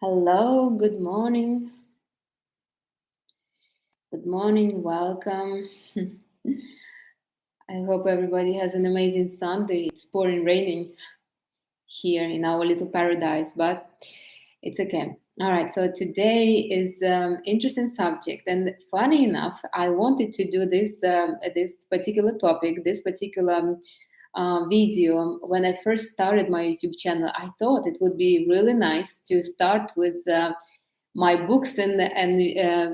Hello, good morning. Good morning, welcome. I hope everybody has an amazing Sunday. It's pouring raining here in our little paradise, but it's okay. All right, so today is interesting subject, and funny enough, I wanted to do this particular topic, this particular video when I first started my YouTube channel. I thought it would be really nice to start with my books and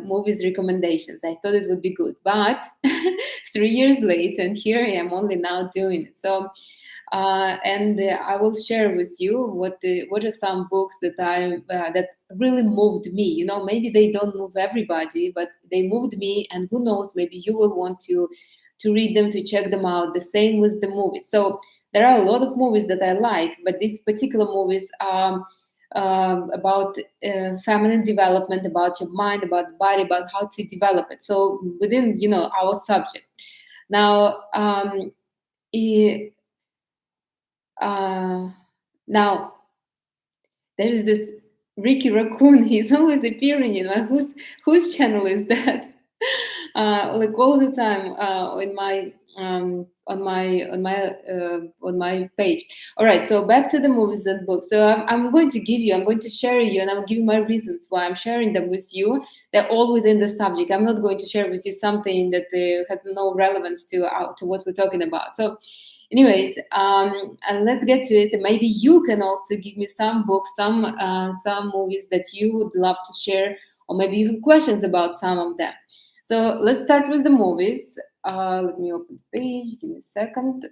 movies recommendations. I thought it would be good, but 3 years late, and here I am only now doing it. So, I will share with you what are some books that really moved me. You know, maybe they don't move everybody, but they moved me, and who knows, maybe you will want to read them, to check them out. The same with the movies. So there are a lot of movies that I like, but these particular movies are about feminine development, about your mind, about the body, about how to develop it. So within our subject. Now, uh, now there is this Ricky Raccoon. He's always appearing. Whose channel is that? Like all the time on my page. All right, so back to the movies and books. So I'm going to share you, and I'll give you my reasons why I'm sharing them with you. They're all within the subject. I'm not going to share with you something that has no relevance to what we're talking about. So anyways, and let's get to it. Maybe you can also give me some books, some movies that you would love to share, or maybe you have questions about some of them. So let's start with the movies. Let me open the page. Give me a second.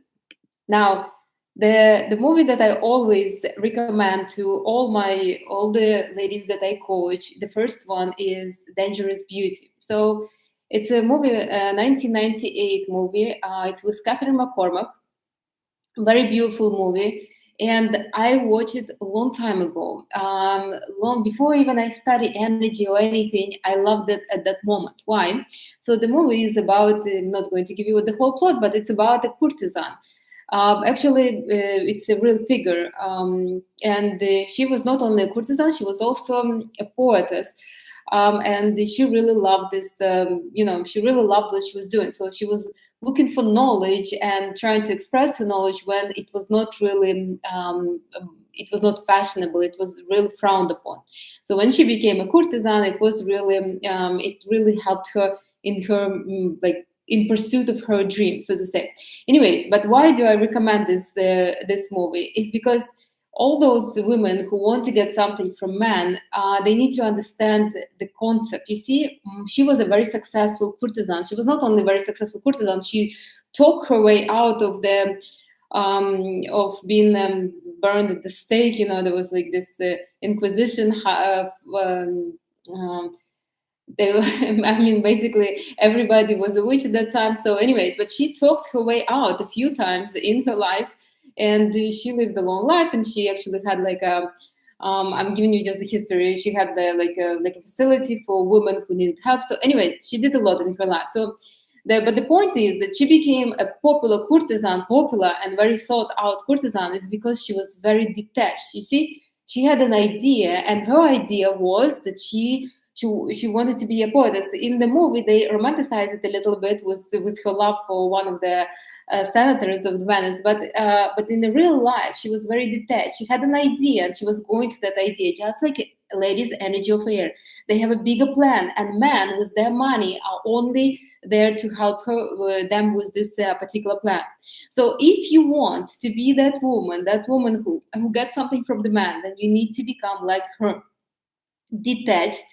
Now, the movie that I always recommend to all the ladies that I coach, the first one is Dangerous Beauty. So it's a movie, a 1998 movie. It's with Catherine McCormack. Very beautiful movie, and I watched it a long time ago, long before even I studied energy or anything. I loved it at that moment. Why? So the movie is about, I'm not going to give you the whole plot, but it's about a courtesan. It's a real figure, and she was not only a courtesan, she was also a poetess. And she really loved this, she really loved what she was doing. So she was looking for knowledge and trying to express her knowledge when it was not really, it was not fashionable. It was really frowned upon. So when she became a courtesan, it really helped her in her in pursuit of her dream, so to say. Anyways, but why do I recommend this movie? Is because all those women who want to get something from men, they need to understand the concept. You see, she was a very successful courtesan. She was not only a very successful courtesan, she talked her way out of the of being burned at the stake. You know, there was like this inquisition. I mean, basically everybody was a witch at that time. So, anyways, but she talked her way out a few times in her life, and she lived a long life. And she actually had like a, I'm giving you just the history. She had like a facility for women who needed help. So, anyways, she did a lot in her life. So, but the point is that she became a popular courtesan, popular and very sought out courtesan, is because she was very detached. You see, she had an idea, and her idea was that she wanted to be a poetess. In the movie, they romanticize it a little bit with her love for one of the senators of Venice, but in the real life, she was very detached. She had an idea, and she was going to that idea, just like a lady's energy of air. They have a bigger plan, and men with their money are only there to help them with this particular plan. So, if you want to be that woman who gets something from the man, then you need to become like her, detached,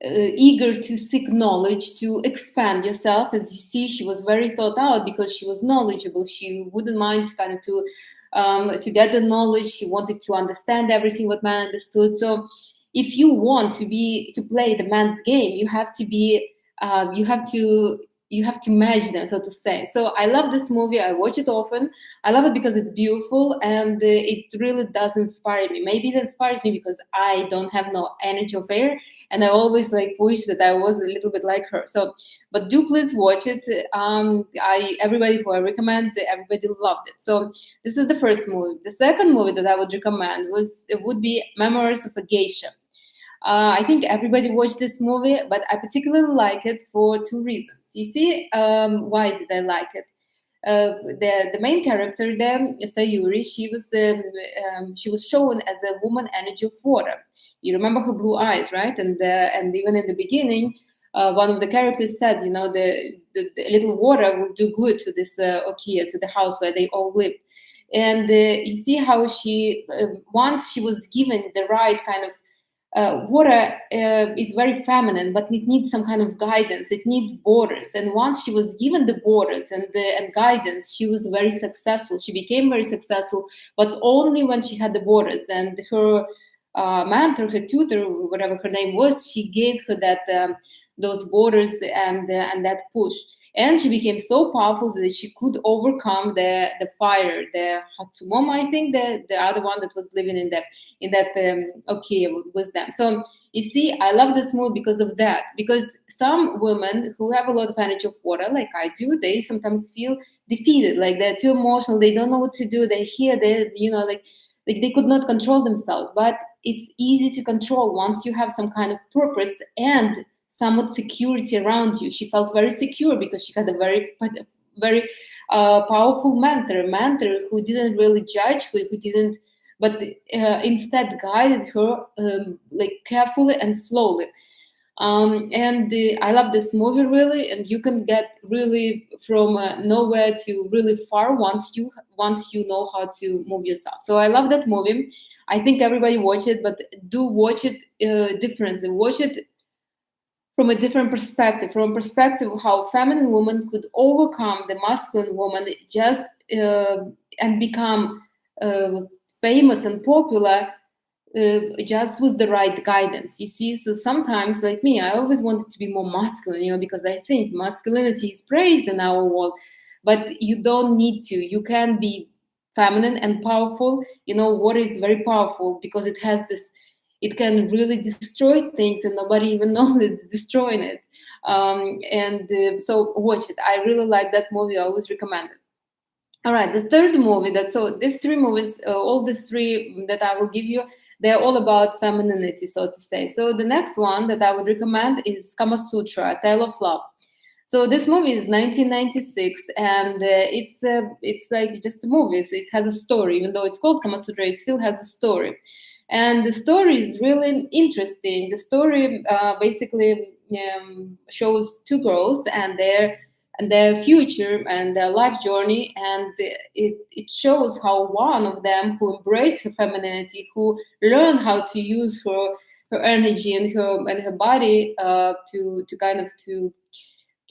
eager to seek knowledge, to expand yourself. As you see, she was very thought out because she was knowledgeable. She wouldn't mind kind of to get the knowledge. She wanted to understand everything what man understood. So if you want to play the man's game, you have to be you have to match them, so to say. So I love this movie. I watch it often. I love it because it's beautiful, and it really does inspire me. Maybe it inspires me because I don't have no energy of air, and I always like wish that I was a little bit like her. So, but do please watch it. Everybody who I recommend, everybody loved it. So this is the first movie. The second movie that I would recommend would be Memoirs of a Geisha. I think everybody watched this movie, but I particularly like it for two reasons. You see, why did I like it? The main character there, Sayuri, she was shown as a woman energy of water. You remember her blue eyes, right? And even in the beginning, one of the characters said, the little water will do good to this Okia, to the house where they all live. And you see how she, once she was given the right kind of water is very feminine, but it needs some kind of guidance. It needs borders. And once she was given the borders and guidance, she was very successful. She became very successful, but only when she had the borders. And her mentor, her tutor, whatever her name was, she gave her that those borders and that push. And she became so powerful that she could overcome the fire, the Hatsumoma, I think, the other one that was living in that with them. So you see, I love this movie because of that. Because some women who have a lot of energy of water, like I do, they sometimes feel defeated, like they're too emotional, they don't know what to do. They like they could not control themselves. But it's easy to control once you have some kind of purpose and somewhat security around you. She felt very secure because she had a very powerful mentor who didn't really judge, who didn't, but instead guided her like carefully and slowly. I love this movie really, and you can get really from nowhere to really far once you know how to move yourself. So I love that movie. I think everybody watch it, but do watch it differently. Watch it from a different perspective, from a perspective of how a feminine woman could overcome the masculine woman just and become famous and popular just with the right guidance. You see, so sometimes, like me, I always wanted to be more masculine, because I think masculinity is praised in our world, but you don't need to. You can be feminine and powerful. Water is very powerful because it has this. It can really destroy things and nobody even knows it's destroying it. So watch it. I really like that movie. I always recommend it. All right, the third movie these three movies, all these three that I will give you, they're all about femininity, so to say. So the next one that I would recommend is Kama Sutra, A Tale of Love. So this movie is 1996, and it's like just a movie. So it has a story, even though it's called Kama Sutra, it still has a story. And the story is really interesting. The story basically shows two girls and their future and their life journey, and it shows how one of them who embraced her femininity, who learned how to use her energy and her body to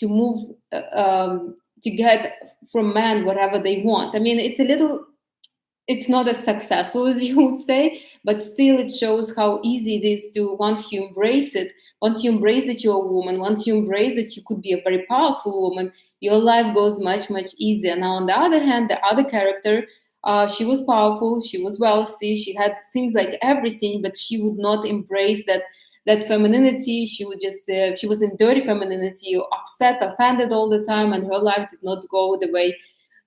move to get from man whatever they want. I mean, it's not as successful as you would say, but still it shows how easy it is to, once you embrace it, once you embrace that you're a woman, once you embrace that you could be a very powerful woman, your life goes much, much easier. Now, on the other hand, the other character, she was powerful, she was wealthy, she had seems like everything, but she would not embrace that femininity. She would just, she was in dirty femininity, upset, offended all the time, and her life did not go the way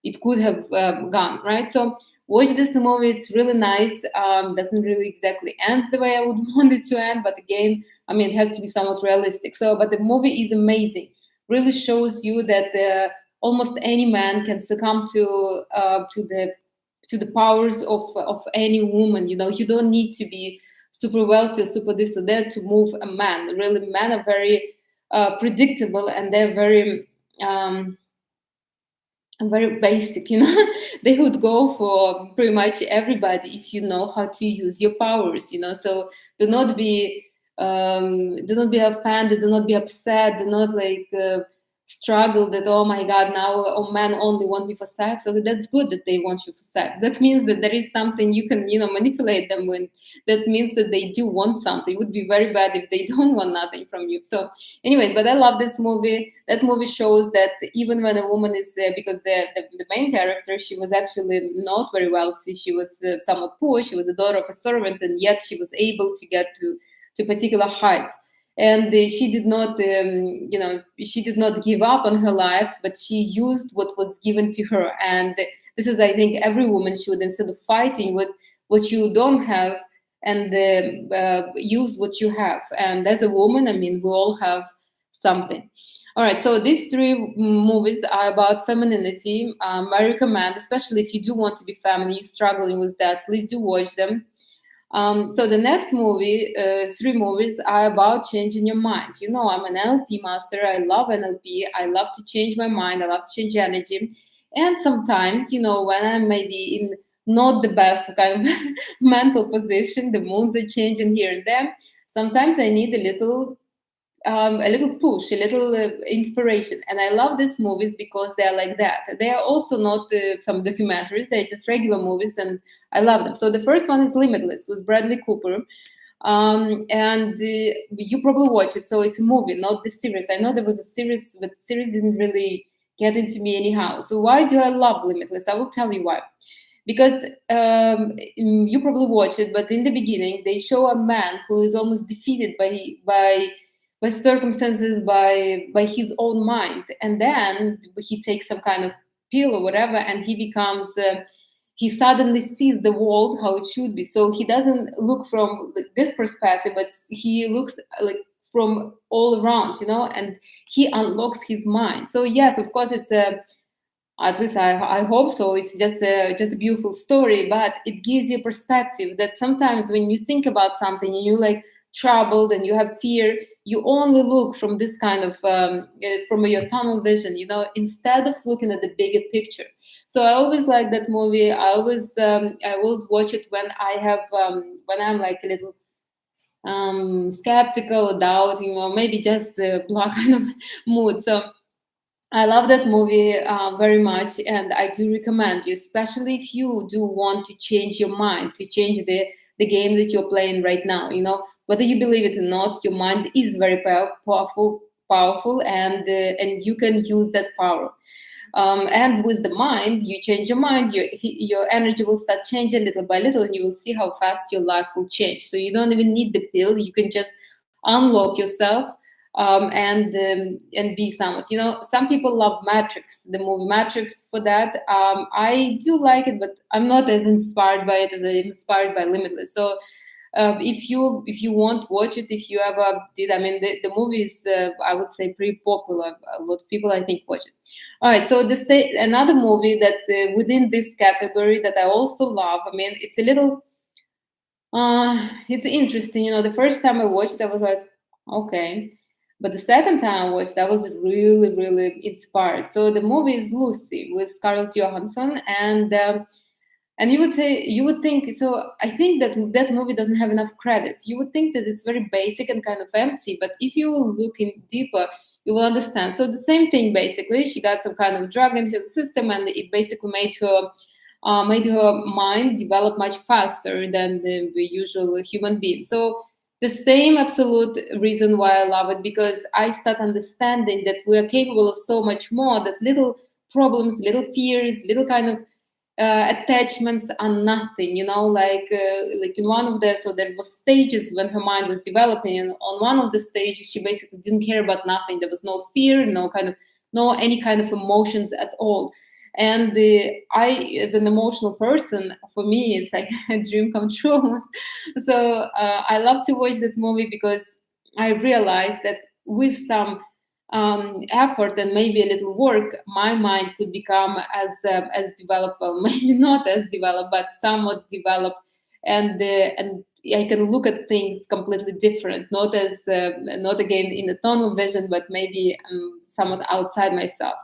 it could have gone, right? So watch this movie. It's really nice. Doesn't really exactly end the way I would want it to end, but again, I mean, it has to be somewhat realistic. So, but the movie is amazing. Really shows you that almost any man can succumb to the powers of any woman. You don't need to be super wealthy or super this or that to move a man. Really, men are very predictable, and they're very very basic. They would go for pretty much everybody if you know how to use your powers. So do not be offended, do not be upset, do not struggle that, oh my god, now men only want me for sex. So that's good that they want you for sex. That means that there is something you can manipulate them with. That means that they do want something. It would be very bad if they don't want nothing from you. So anyways, but I love this movie. That movie shows that even when a woman is because the main character, she was actually not very wealthy. She was somewhat poor. She was the daughter of a servant, and yet she was able to get to particular heights. and she did not, she did not give up on her life, but she used what was given to her. And this is, I think, every woman should, instead of fighting with what you don't have, and use what you have. And as a woman, I mean, we all have something. All right, so these three movies are about femininity. I recommend, especially if you do want to be feminine, you're struggling with that, please do watch them. So the next movie, three movies are about changing your mind. You know, I'm an NLP master. I love NLP. I love to change my mind. I love to change energy. And sometimes, you know, when I'm maybe in not the best kind of mental position, the moods are changing here and there. Sometimes I need a little push, a little inspiration. And I love these movies because they are like that. They are also not some documentaries, they're just regular movies, and I love them. So the first one is Limitless with Bradley Cooper. And you probably watch it. So it's a movie, not the series. I know there was a series, but the series didn't really get into me anyhow. So why do I love Limitless? I will tell you why. Because you probably watch it, but in the beginning they show a man who is almost defeated by circumstances, by his own mind, and then he takes some kind of pill or whatever, and he becomes he suddenly sees the world how it should be. So he doesn't look from this perspective, but he looks like from all around, and he unlocks his mind. So yes, of course, it's a, at least I hope so, it's just a beautiful story, but it gives you perspective that sometimes when you think about something and you're like troubled and you have fear, you only look from this kind of from your tunnel vision, instead of looking at the bigger picture. So I always like that movie. I always watch it when when I'm like a little skeptical or doubting, or maybe just a black kind of mood. So I love that movie very much, and I do recommend you, especially if you do want to change your mind, to change the game that you're playing right now. Whether you believe it or not, your mind is very powerful, and you can use that power. And with the mind, you change your mind, your energy will start changing little by little, and you will see how fast your life will change. So you don't even need the pill; you can just unlock yourself and be someone. Some people love Matrix, the movie Matrix. For that, I do like it, but I'm not as inspired by it as I'm inspired by Limitless. So if you want, watch it. If you ever did, I mean, the movie is I would say pretty popular. A lot of people, I think, watch it. All right, so another movie that within this category that I also love. I mean, it's a little it's interesting. The first time I watched it, I was like, okay. But the second time I watched, I was really, really inspired. So the movie is Lucy with Scarlett Johansson, and you would think. So I think that movie doesn't have enough credit. You would think that it's very basic and kind of empty, but if you will look in deeper, you will understand. So the same thing basically. She got some kind of drug into the system, and it basically made her mind develop much faster than the usual human being. So the same absolute reason why I love it, because I start understanding that we are capable of so much more, that little problems, little fears, little kind of attachments are nothing, like in one of so there was stages when her mind was developing, and on one of the stages she basically didn't care about nothing. There was no fear, no any kind of emotions at all. And I, as an emotional person, for me, it's like a dream come true. So I love to watch that movie because I realized that with some effort and maybe a little work, my mind could become as developed. Well, maybe not as developed, but somewhat developed, and I can look at things completely different. Not not again in a tunnel vision, but maybe somewhat outside myself.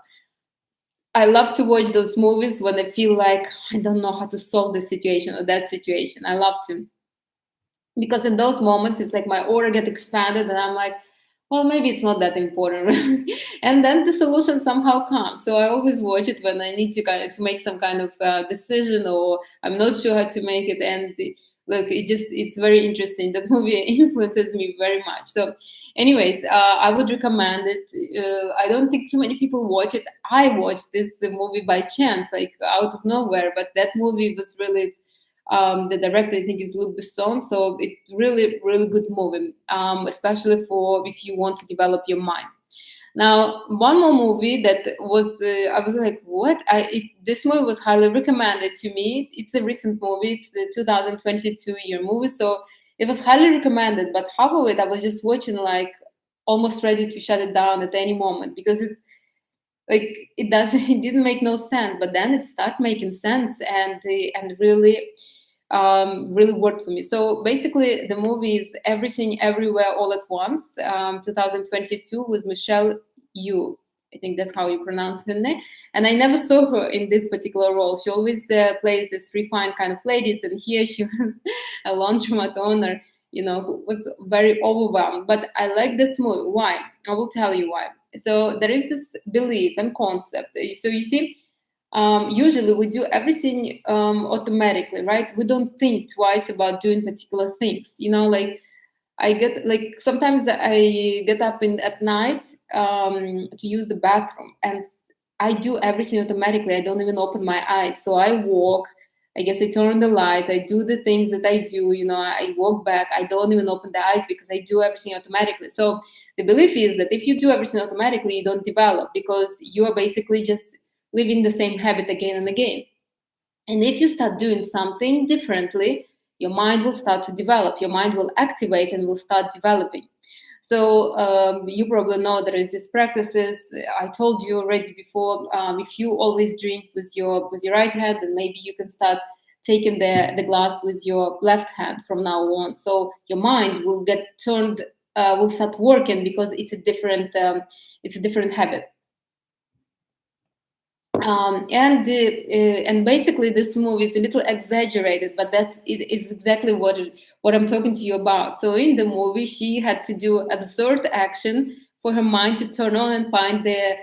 I love to watch those movies when I feel like I don't know how to solve this situation or that situation. I love to. Because in those moments, it's like my aura gets expanded and I'm like, well, maybe it's not that important. And then the solution somehow comes. So I always watch it when I need to make some kind of decision, or I'm not sure how to make it. And look, it's very interesting. The movie influences me very much. So anyways, I would recommend it. I don't think too many people watch it. I watched this movie by chance, like out of nowhere, but that movie was really The director, I think, is Luc Besson. So it's really, really good movie, especially for if you want to develop your mind. Now, one more movie that was, I was like, what? This movie was highly recommended to me. It's a recent movie. It's the 2022 year movie. So it was highly recommended. But half of it, I was just watching, like, almost ready to shut it down at any moment, because it's like, it doesn't, it didn't make no sense. But then it started making sense, and really, really worked for me. So basically, the movie is Everything Everywhere All at Once, 2022, with Michelle Yeoh. I think that's how you pronounce her name. And I never saw her in this particular role. She always plays this refined kind of ladies, and here she was a laundromat owner, who was very overwhelmed. But I like this movie. Why? I will tell you why. So there is this belief and concept. So you see, usually we do everything automatically, right? We don't think twice about doing particular things. Like, I get, like, sometimes I get up at night to use the bathroom, and I do everything automatically. I don't even open my eyes. So I walk. I guess I turn on the light. I do the things that I do. I walk back. I don't even open the eyes because I do everything automatically. So the belief is that if you do everything automatically, you don't develop, because you are basically just living the same habit again and again. And if you start doing something differently, your mind will start to develop. Your mind will activate and will start developing. So you probably know there is these practices. I told you already before. If you always drink with your right hand, then maybe you can start taking the glass with your left hand from now on. So your mind will get turned, will start working, because it's a different habit. And basically this movie is a little exaggerated, but that's it is exactly what I'm talking to you about. So in the movie, she had to do absurd action for her mind to turn on and find the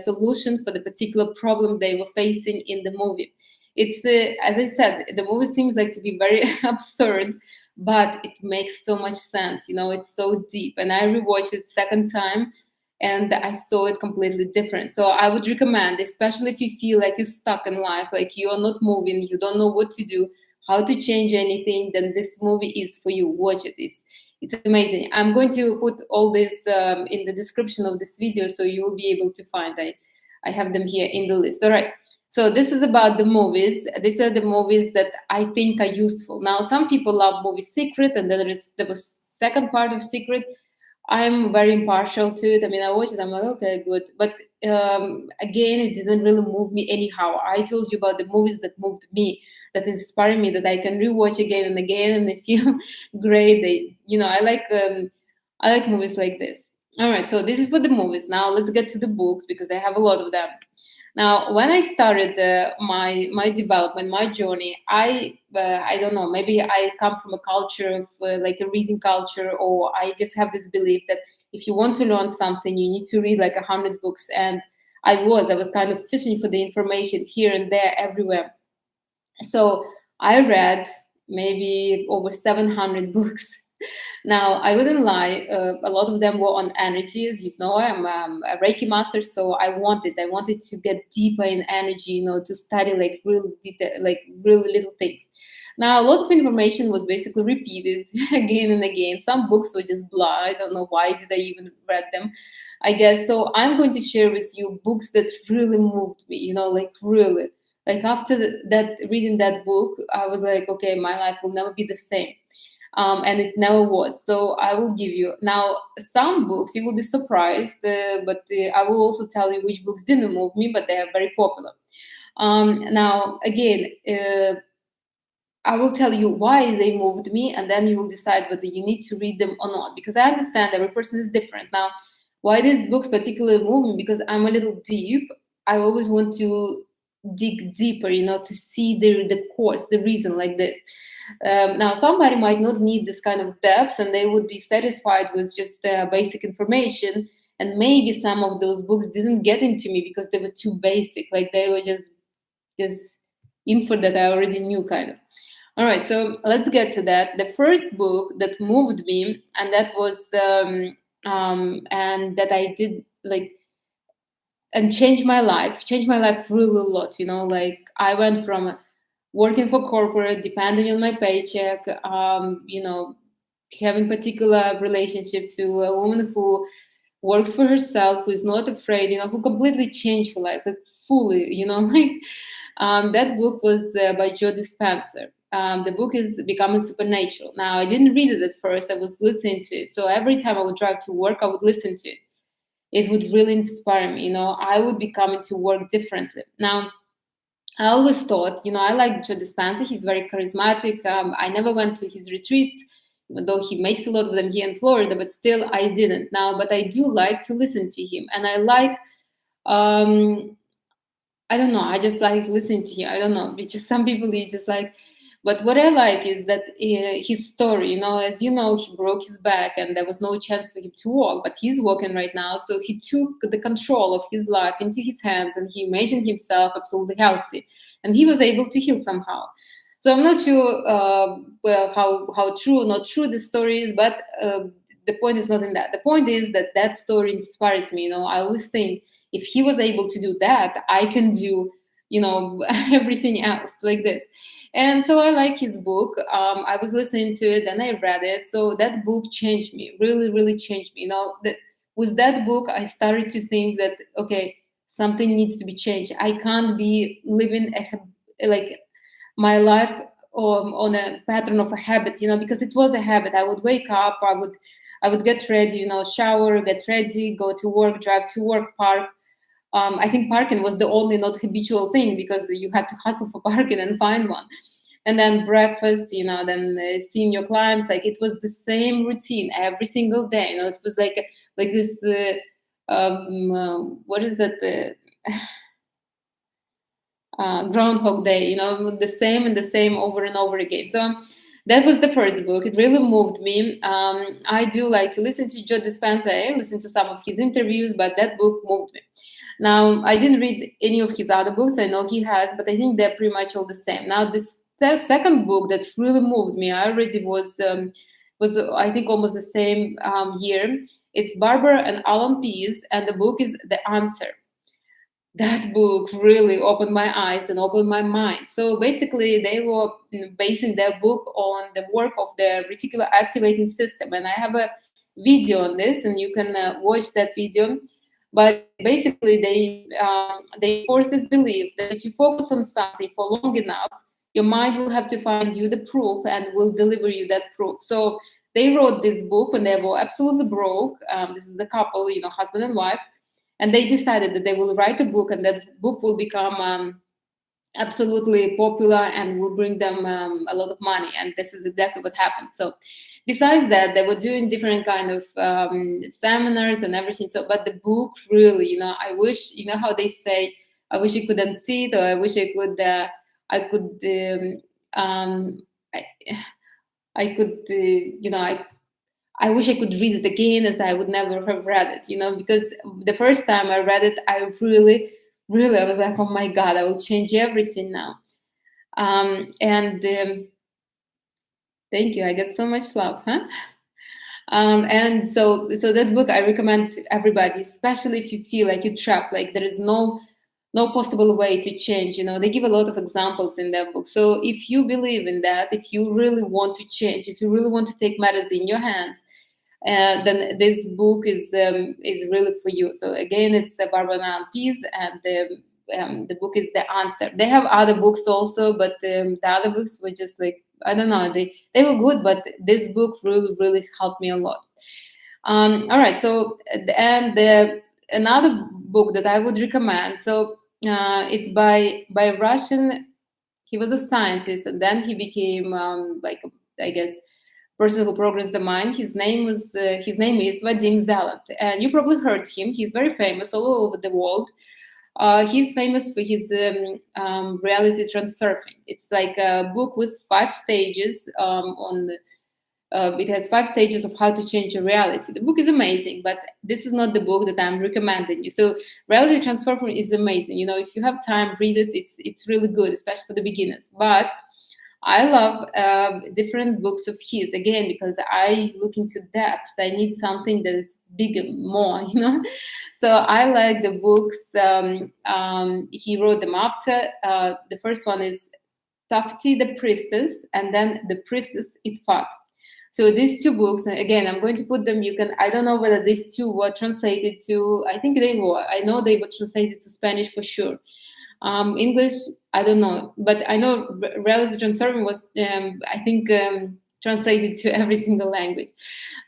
solution for the particular problem they were facing in the movie. It's as I said, the movie seems like to be very absurd, but it makes so much sense. It's so deep, and I rewatched it second time, and I saw it completely different. So I would recommend, especially if you feel like you're stuck in life, like you are not moving, you don't know what to do, how to change anything, then this movie is for you. Watch it. It's amazing. I'm going to put all this in the description of this video, so you will be able to find. I have them here in the list. All right. So this is about the movies. These are the movies that I think are useful. Now, some people love movie Secret, and then there was second part of Secret. I'm very impartial to it. I mean, I watched it. I'm like, okay, good. But again, it didn't really move me anyhow. I told you about the movies that moved me, that inspired me, that I can rewatch again and again, and they feel great. I like movies like this. All right, so this is for the movies. Now let's get to the books, because I have a lot of them. Now, when I started my development, my journey, I don't know, maybe I come from a culture of like a reading culture, or I just have this belief that if you want to learn something, you need to read like 100 books. And I was kind of fishing for the information here and there, everywhere. So I read maybe over 700 books. Now, I wouldn't lie, a lot of them were on energies. I'm a Reiki master, so I wanted to get deeper in energy, to study like real detail, like really little things. Now, a lot of information was basically repeated again and again. Some books were just blah. I don't know why did I even read them. I guess so. I'm going to share with you books that really moved me. Like really. Like after that, reading that book, I was like, okay, my life will never be the same. And it never was. So I will give you now some books. You will be surprised, but I will also tell you which books didn't move me, but they are very popular. Now, again, I will tell you why they moved me, and then you will decide whether you need to read them or not. Because I understand every person is different. Now, why these books particularly move me? Because I'm a little deep. I always want to dig deeper, to see the course, the reason, like this. Now, somebody might not need this kind of depth, and they would be satisfied with just basic information. And maybe some of those books didn't get into me because they were too basic, like they were just info that I already knew, kind of. All right, so let's get to that. The first book that moved me, and that was, and that I did like, and changed my life really a lot. Like I went from working for corporate, depending on my paycheck, having particular relationship to a woman who works for herself, who is not afraid, who completely changed her life, like fully, like that book was by Joe Dispenza. The book is Becoming Supernatural. Now, I didn't read it at first. I was listening to it. So every time I would drive to work, I would listen to it. It would really inspire me. I would be coming to work differently. Now, I always thought, I like Joe Dispenza. He's very charismatic. I never went to his retreats, even though he makes a lot of them here in Florida, but still I didn't. Now, but I do like to listen to him. And I like, I don't know, I just like listening to him. I don't know, it's just some people you just like, but what I like is that his story, as you know, he broke his back and there was no chance for him to walk, but he's walking right now. So he took the control of his life into his hands and he imagined himself absolutely healthy and he was able to heal somehow. So I'm not sure how true or not true the story is, but the point is not in that. The point is that that story inspires me. I always think if he was able to do that, I can do, everything else like this. And so I like his book. I was listening to it and I read it. So that book changed me, really, really changed me. With that book, I started to think that, okay, something needs to be changed. I can't be living like my life on a pattern of a habit, because it was a habit. I would wake up, I would get ready, shower, get ready, go to work, drive to work, park. I think parking was the only not habitual thing because you had to hustle for parking and find one. And then breakfast, then seeing your clients, like it was the same routine every single day. It was like this, what is that? Groundhog Day, the same and the same over and over again. So that was the first book. It really moved me. I do like to listen to Joe Dispenza. I listen to some of his interviews, but that book moved me. Now, I didn't read any of his other books. I know he has, but I think they're pretty much all the same. Now, the second book that really moved me, I already was I think almost the same year. It's Barbara and Alan Pease, and the book is The Answer. That book really opened my eyes and opened my mind. So basically, they were basing their book on the work of the reticular activating system, and I have a video on this, and you can watch that video. But basically, they force this belief that if you focus on something for long enough, your mind will have to find you the proof and will deliver you that proof. So they wrote this book when they were absolutely broke. This is a couple, husband and wife, and they decided that they will write a book, and that book will become absolutely popular and will bring them a lot of money. And this is exactly what happened. So besides that, they were doing different kind of seminars and everything. So, but the book really, I wish, how they say, I wish I could unsee it, or I wish I could, I could, I wish I could read it again, as I would never have read it, because the first time I read it, I really, really, I was like, oh my God, I will change everything now. Thank you. I get so much love, huh? And so that book I recommend to everybody, especially if you feel like you're trapped, like there is no possible way to change. They give a lot of examples in that book. So if you believe in that, if you really want to change, if you really want to take matters in your hands, then this book is really for you. So again, it's Barbara and Pease, and the book is The Answer. They have other books also, but the other books were just like, I don't know, they were good, but this book really, really helped me a lot. All right, so and another book that I would recommend. So it's by Russian. He was a scientist, and then he became I guess person who progressed the mind. His name is Vadim Zeland, and you probably heard him. He's very famous all over the world. He's famous for his reality transurfing. It's like a book with 5 stages it has 5 stages of how to change your reality. The book is amazing, but this is not the book that I'm recommending you. So reality transformation is amazing. If you have time, read it. It's really good, especially for the beginners. But I love different books of his, again, because I look into depths. I need something that is bigger, more, So I like the books. He wrote them after. The first one is Tufti the Priestess, and then the Priestess Itfat. So these two books, again, I'm going to put them. You can. I don't know whether these two were translated to. I think they were. I know they were translated to Spanish for sure. English, I don't know, but I know Relative Transurfing was, I think, translated to every single language.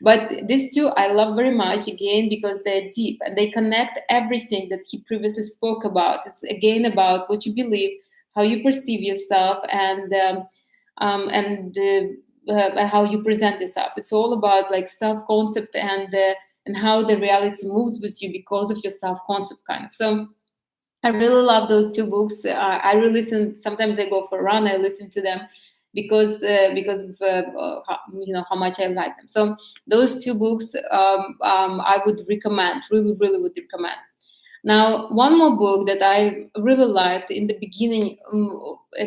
But these two I love very much, again, because they're deep and they connect everything that he previously spoke about. It's again about what you believe, how you perceive yourself, and how you present yourself. It's all about like self-concept and how the reality moves with you because of your self-concept, kind of. So I really love those two books. I really listen. Sometimes I go for a run. I listen to them because of how much I like them. So those two books I would recommend. Really would recommend. Now, one more book that I really liked in the beginning,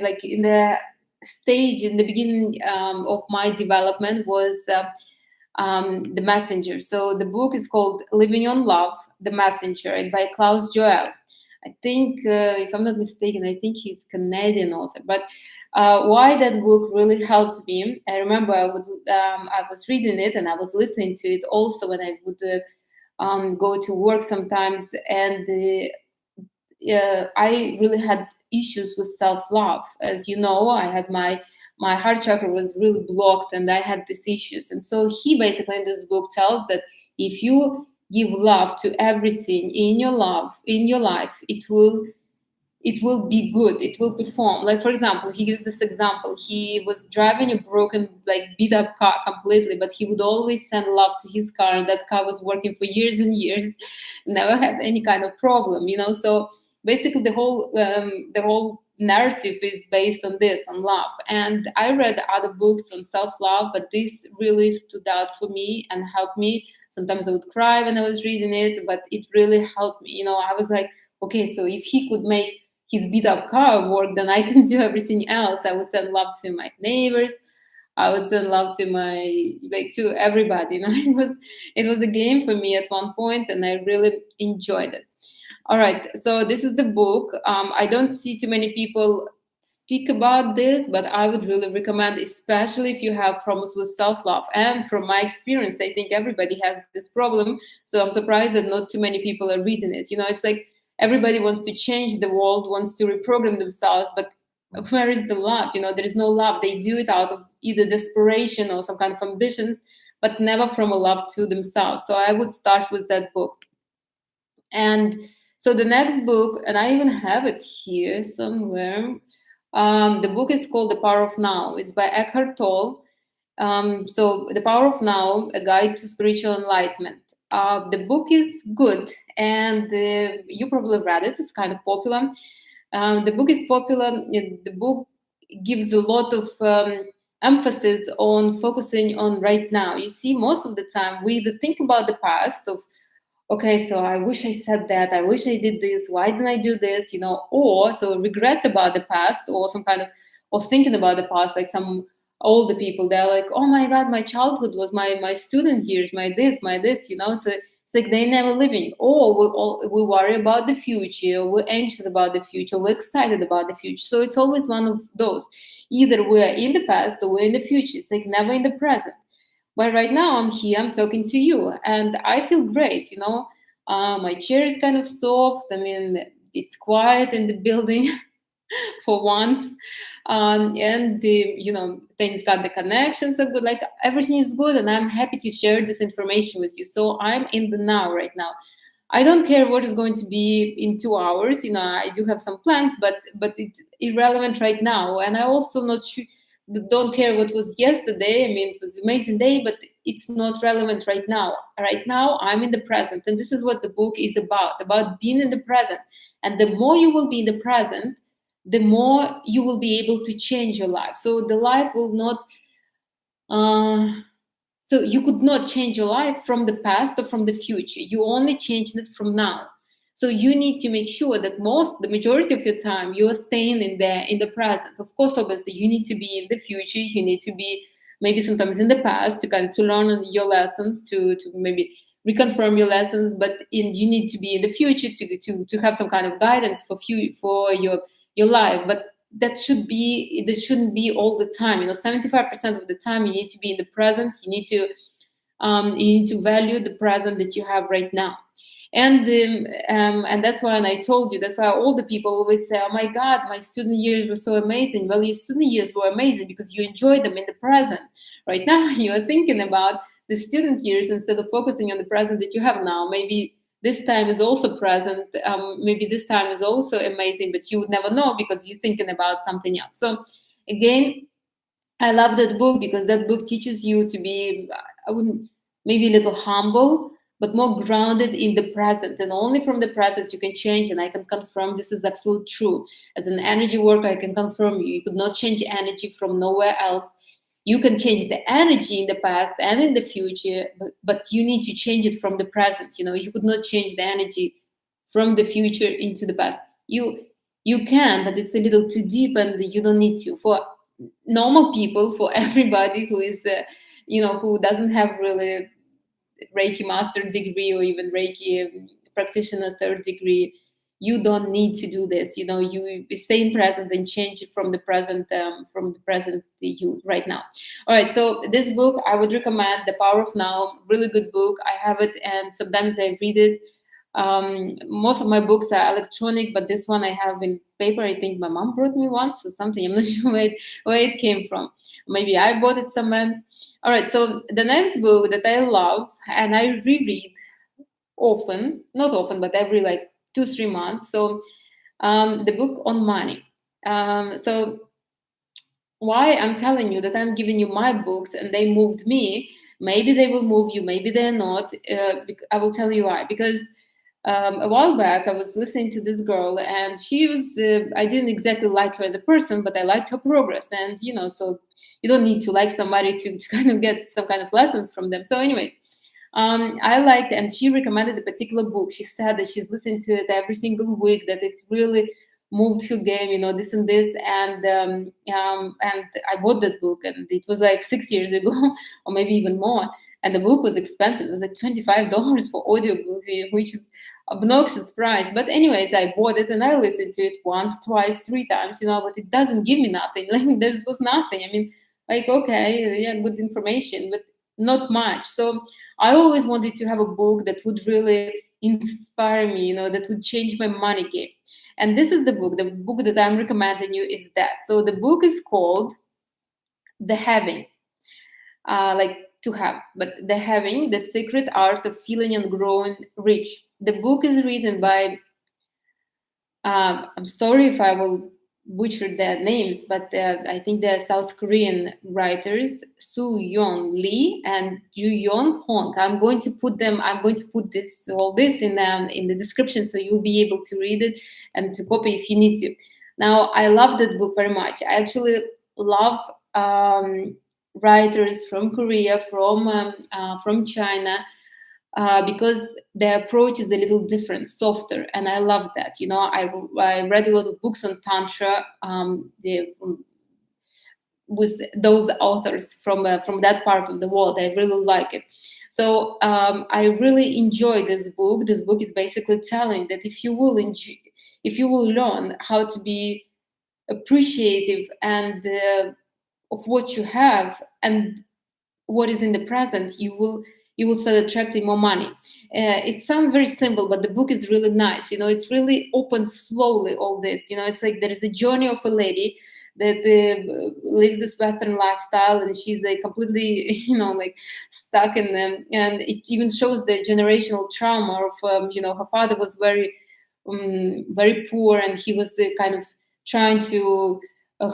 like in the stage in the beginning of my development, was The Messenger. So the book is called Living on Love, The Messenger, by Klaus Joehle. I think, if I'm not mistaken, I think he's a Canadian author. But why that book really helped me, I remember I was reading it and I was listening to it also when I would go to work sometimes. And I really had issues with self-love. As you know, I had my heart chakra was really blocked and I had these issues. And so he basically in this book tells that if you give love to everything in your life, it will be good, it will perform. Like, for example, he gives this example. He was driving a broken, like beat up car completely, but he would always send love to his car, and that car was working for years and years, never had any kind of problem, so basically the whole narrative is based on this, on love. And I read other books on self-love, but this really stood out for me and helped me. Sometimes I would cry when I was reading it, but it really helped me. I was like, okay, so if he could make his beat up car work, then I can do everything else. I would send love to my neighbors. I would send love to to everybody. It was a game for me at one point, and I really enjoyed it. All right, so this is the book. I don't see too many people speak about this, but I would really recommend, especially if you have problems with self-love. And from my experience, I think everybody has this problem. So I'm surprised that not too many people are reading it. It's like everybody wants to change the world, wants to reprogram themselves, but where is the love? There is no love. They do it out of either desperation or some kind of ambitions, but never from a love to themselves. So I would start with that book. And so the next book, and I even have it here somewhere. The book is called The Power of Now. It's by Eckhart Tolle. So The Power of Now, A Guide to Spiritual Enlightenment. The book is good, and you probably read it. It's kind of popular. The book is popular. The book gives a lot of emphasis on focusing on right now. You see, most of the time we either think about the past of, okay, so I wish I said that, I wish I did this, why didn't I do this, or so regrets about the past, or some kind of, or thinking about the past, like some older people, they're like, oh my God, my childhood was my student years, my this, so it's like they never living. Or we worry about the future, we're anxious about the future, we're excited about the future. So it's always one of those. Either we're in the past or we're in the future. It's like never in the present. But right now I'm here, I'm talking to you, and I feel great, my chair is kind of soft. I mean, it's quiet in the building for once. And things got the connections are good, like everything is good, and I'm happy to share this information with you. So I'm in the now right now. I don't care what is going to be in 2 hours. I do have some plans, but it's irrelevant right now. And I also don't care what was yesterday. I mean, it was an amazing day, but it's not relevant right now. Right now, I'm in the present. And this is what the book is about being in the present. And the more you will be in the present, the more you will be able to change your life. So the life will not, so you could not change your life from the past or from the future. You only change it from now. So you need to make sure that the majority of your time, you are staying in the present. Of course, obviously, you need to be in the future. You need to be maybe sometimes in the past to learn your lessons, to maybe reconfirm your lessons. But you need to be in the future to have some kind of guidance for your life. But that shouldn't be all the time. 75% of the time you need to be in the present. You need to value the present that you have right now. And that's why, and I told you, that's why all the people always say, oh my God, my student years were so amazing. Well, your student years were amazing because you enjoyed them in the present. Right now you are thinking about the student years instead of focusing on the present that you have now. Maybe this time is also present, maybe this time is also amazing, but you would never know because you're thinking about something else. So again, I love that book because that book teaches you to be, I wouldn't, maybe a little humble, but more grounded in the present. And only from the present you can change. And I can confirm this is absolutely true. As an energy worker, I can confirm you could not change energy from nowhere else. You can change the energy in the past and in the future, but you need to change it from the present. You could not change the energy from the future into the past. You can, but it's a little too deep, and you don't need to. For normal people, for everybody who is, who doesn't have really Reiki master degree or even Reiki practitioner third degree, you don't need to do this. You stay in present and change it from the present you right now. All right, so this book I would recommend, The Power of Now. Really good book. I have it, and sometimes I read it. Most of my books are electronic, but this one I have in paper. I think my mom brought me once or something. I'm not sure where it came from. Maybe I bought it somewhere. All right, so the next book that I love and I reread often, not often, but every like 2-3 months. So the book on money. So why I'm telling you that I'm giving you my books and they moved me, maybe they will move you, maybe they're not. I will tell you why. Because a while back I was listening to this girl, and she was, I didn't exactly like her as a person, but I liked her progress. And so you don't need to like somebody to kind of get some kind of lessons from them. So anyways, I liked, and she recommended a particular book. She said that she's listened to it every single week, that it really moved her game, this and this. And I bought that book, and it was like 6 years ago or maybe even more. And the book was expensive. It was like $25 for audiobooks, which is obnoxious price. But anyways, I bought it and I listened to it once, twice, 3 times, but it doesn't give me nothing. Like, this was nothing. I mean, like, okay, yeah, good information, but not much. So I always wanted to have a book that would really inspire me, that would change my money game. And this is the book that I'm recommending you is that. So the book is called The Having, like to have, but The Having, The Secret Art of Feeling and Growing Rich. The book is written by, I'm sorry if I will butcher their names, but I think they're South Korean writers, Soo-yeon Lee and Joo-yeon Hong. I'm going to put all this in the description, so you'll be able to read it and to copy if you need to. Now, I love that book very much. I actually love writers from Korea, from China, because their approach is a little different, softer, and I love that. I read a lot of books on Tantra with those authors from that part of the world. I really like it. So I really enjoy this book. This book is basically telling that if you will learn how to be appreciative and of what you have and what is in the present, you will start attracting more money. It sounds very simple, but the book is really nice. It really opens slowly all this. It's like there is a journey of a lady that lives this Western lifestyle, and she's completely, like stuck in them. And it even shows the generational trauma of, her father was very, very poor, and he was kind of trying to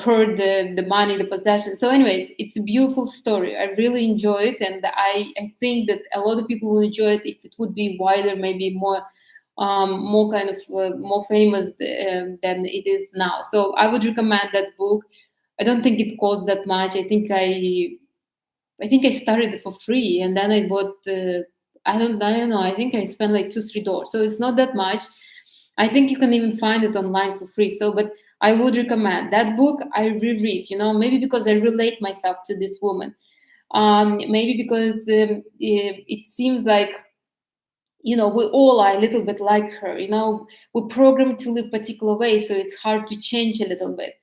herd the money, the possession. So anyways, it's a beautiful story. I really enjoy it, and I think that a lot of people will enjoy it if it would be wider, maybe more kind of more famous than it is now. So I would recommend that book. I don't think it costs that much. I think I started it for free, and then I bought I don't know, I think I spent like $2-3, so it's not that much. I think you can even find it online for free. So, but I would recommend that book. I reread, maybe because I relate myself to this woman. Maybe because it seems like, we all are a little bit like her. We're programmed to live particular way, so it's hard to change a little bit.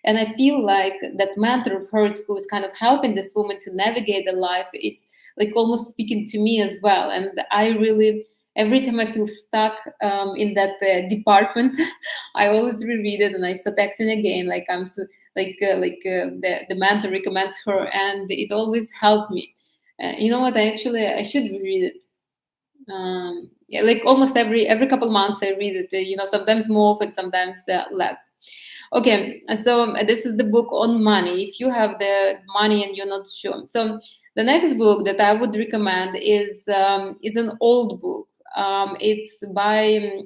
And I feel like that mentor of hers who is kind of helping this woman to navigate the life is like almost speaking to me as well. And I really, every time I feel stuck in that department, I always reread it and I start acting again like I'm so, the mentor recommends her, and it always helped me. You know what? I should reread it. Yeah, like almost every couple months I read it. Sometimes more often, sometimes less. Okay, so this is the book on money. If you have the money and you're not sure, so the next book that I would recommend is an old book. It's by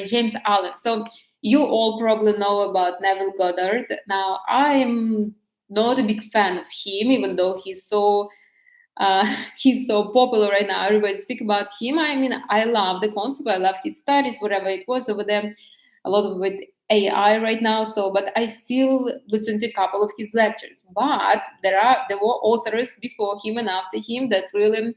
James Allen. So you all probably know about Neville Goddard. Now I am not a big fan of him, even though he's so popular right now. Everybody speak about him. I mean, I love the concept. I love his studies, whatever it was over there. A lot of it AI right now. So, but I still listen to a couple of his lectures. But there were authors before him and after him that really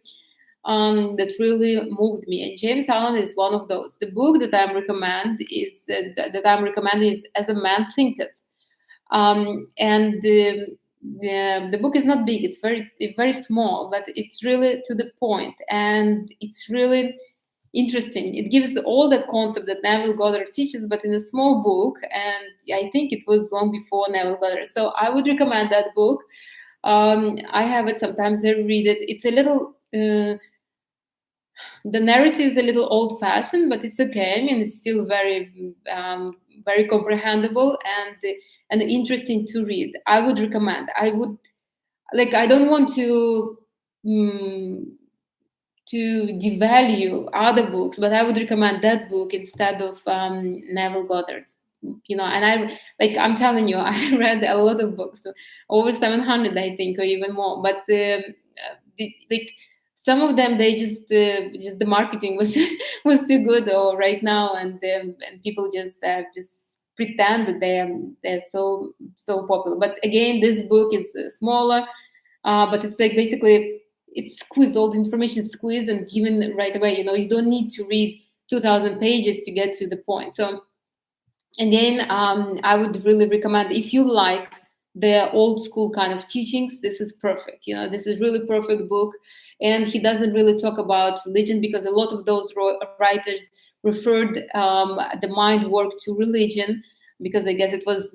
moved me. And James Allen is one of those. The book that I'm recommending is As a Man Thinketh. And the book is not big, it's very small, but it's really to the point, and it's really interesting. It gives all that concept that Neville Goddard teaches, but in a small book, and I think it was long before Neville Goddard. So I would recommend that book. I have it sometimes, I read it. It's a little the narrative is a little old-fashioned, but it's okay. I mean, it's still very comprehensible and interesting to read. I would recommend. I don't want to devalue other books, but I would recommend that book instead of Neville Goddard's. And I'm telling you, I read a lot of books, over 700, I think, or even more. But some of them, they just the marketing was was too good or right now, and people just pretend that they're so popular. But again, this book is smaller, but it's like basically it's squeezed, all the information is squeezed and given right away. You don't need to read 2,000 pages to get to the point. So again, I would really recommend, if you like the old school kind of teachings, this is perfect. This is really perfect book. And he doesn't really talk about religion, because a lot of those writers referred the mind work to religion, because I guess it was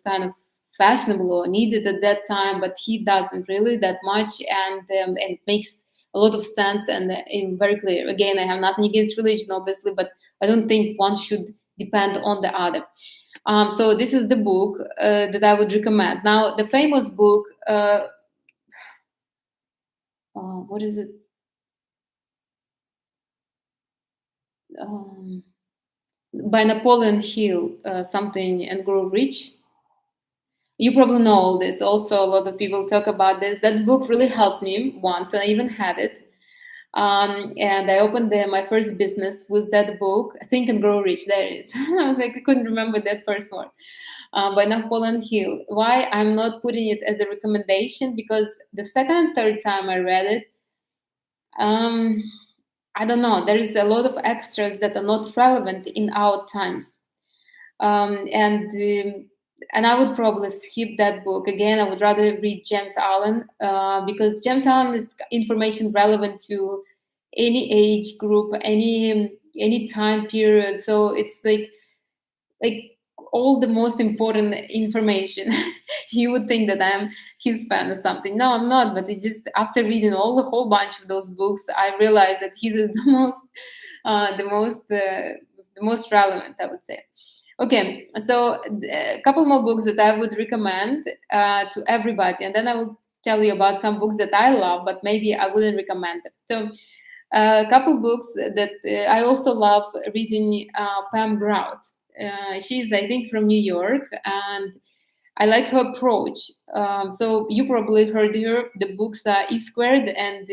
kind of fashionable or needed at that time. But he doesn't really that much, and it makes a lot of sense and very clear. Again, I have nothing against religion, obviously, but I don't think one should depend on the other. So this is the book that I would recommend. Now, the famous book, what is it? By Napoleon Hill, something and Grow Rich. You probably know all this. Also, a lot of people talk about this. That book really helped me once, and I even had it. And I opened my first business with that book, Think and Grow Rich. There it is. I was like, I couldn't remember that first word. By Napoleon Hill. Why I'm not putting it as a recommendation? Because the second and third time I read it, I don't know. There is a lot of extras that are not relevant in our times, and I would probably skip that book. Again, I would rather read James Allen, because James Allen is information relevant to any age group, any time period. So it's like all the most important information. You would think that I'm his fan or something. No, I'm not. But it just, after reading the whole bunch of those books, I realized that his is the most relevant, I would say. Okay, so a couple more books that I would recommend to everybody, and then I will tell you about some books that I love, but maybe I wouldn't recommend them. So a couple books that I also love reading, Pam Grout. She's, I think, from New York, and I like her approach. So you probably heard her. The books are E Squared and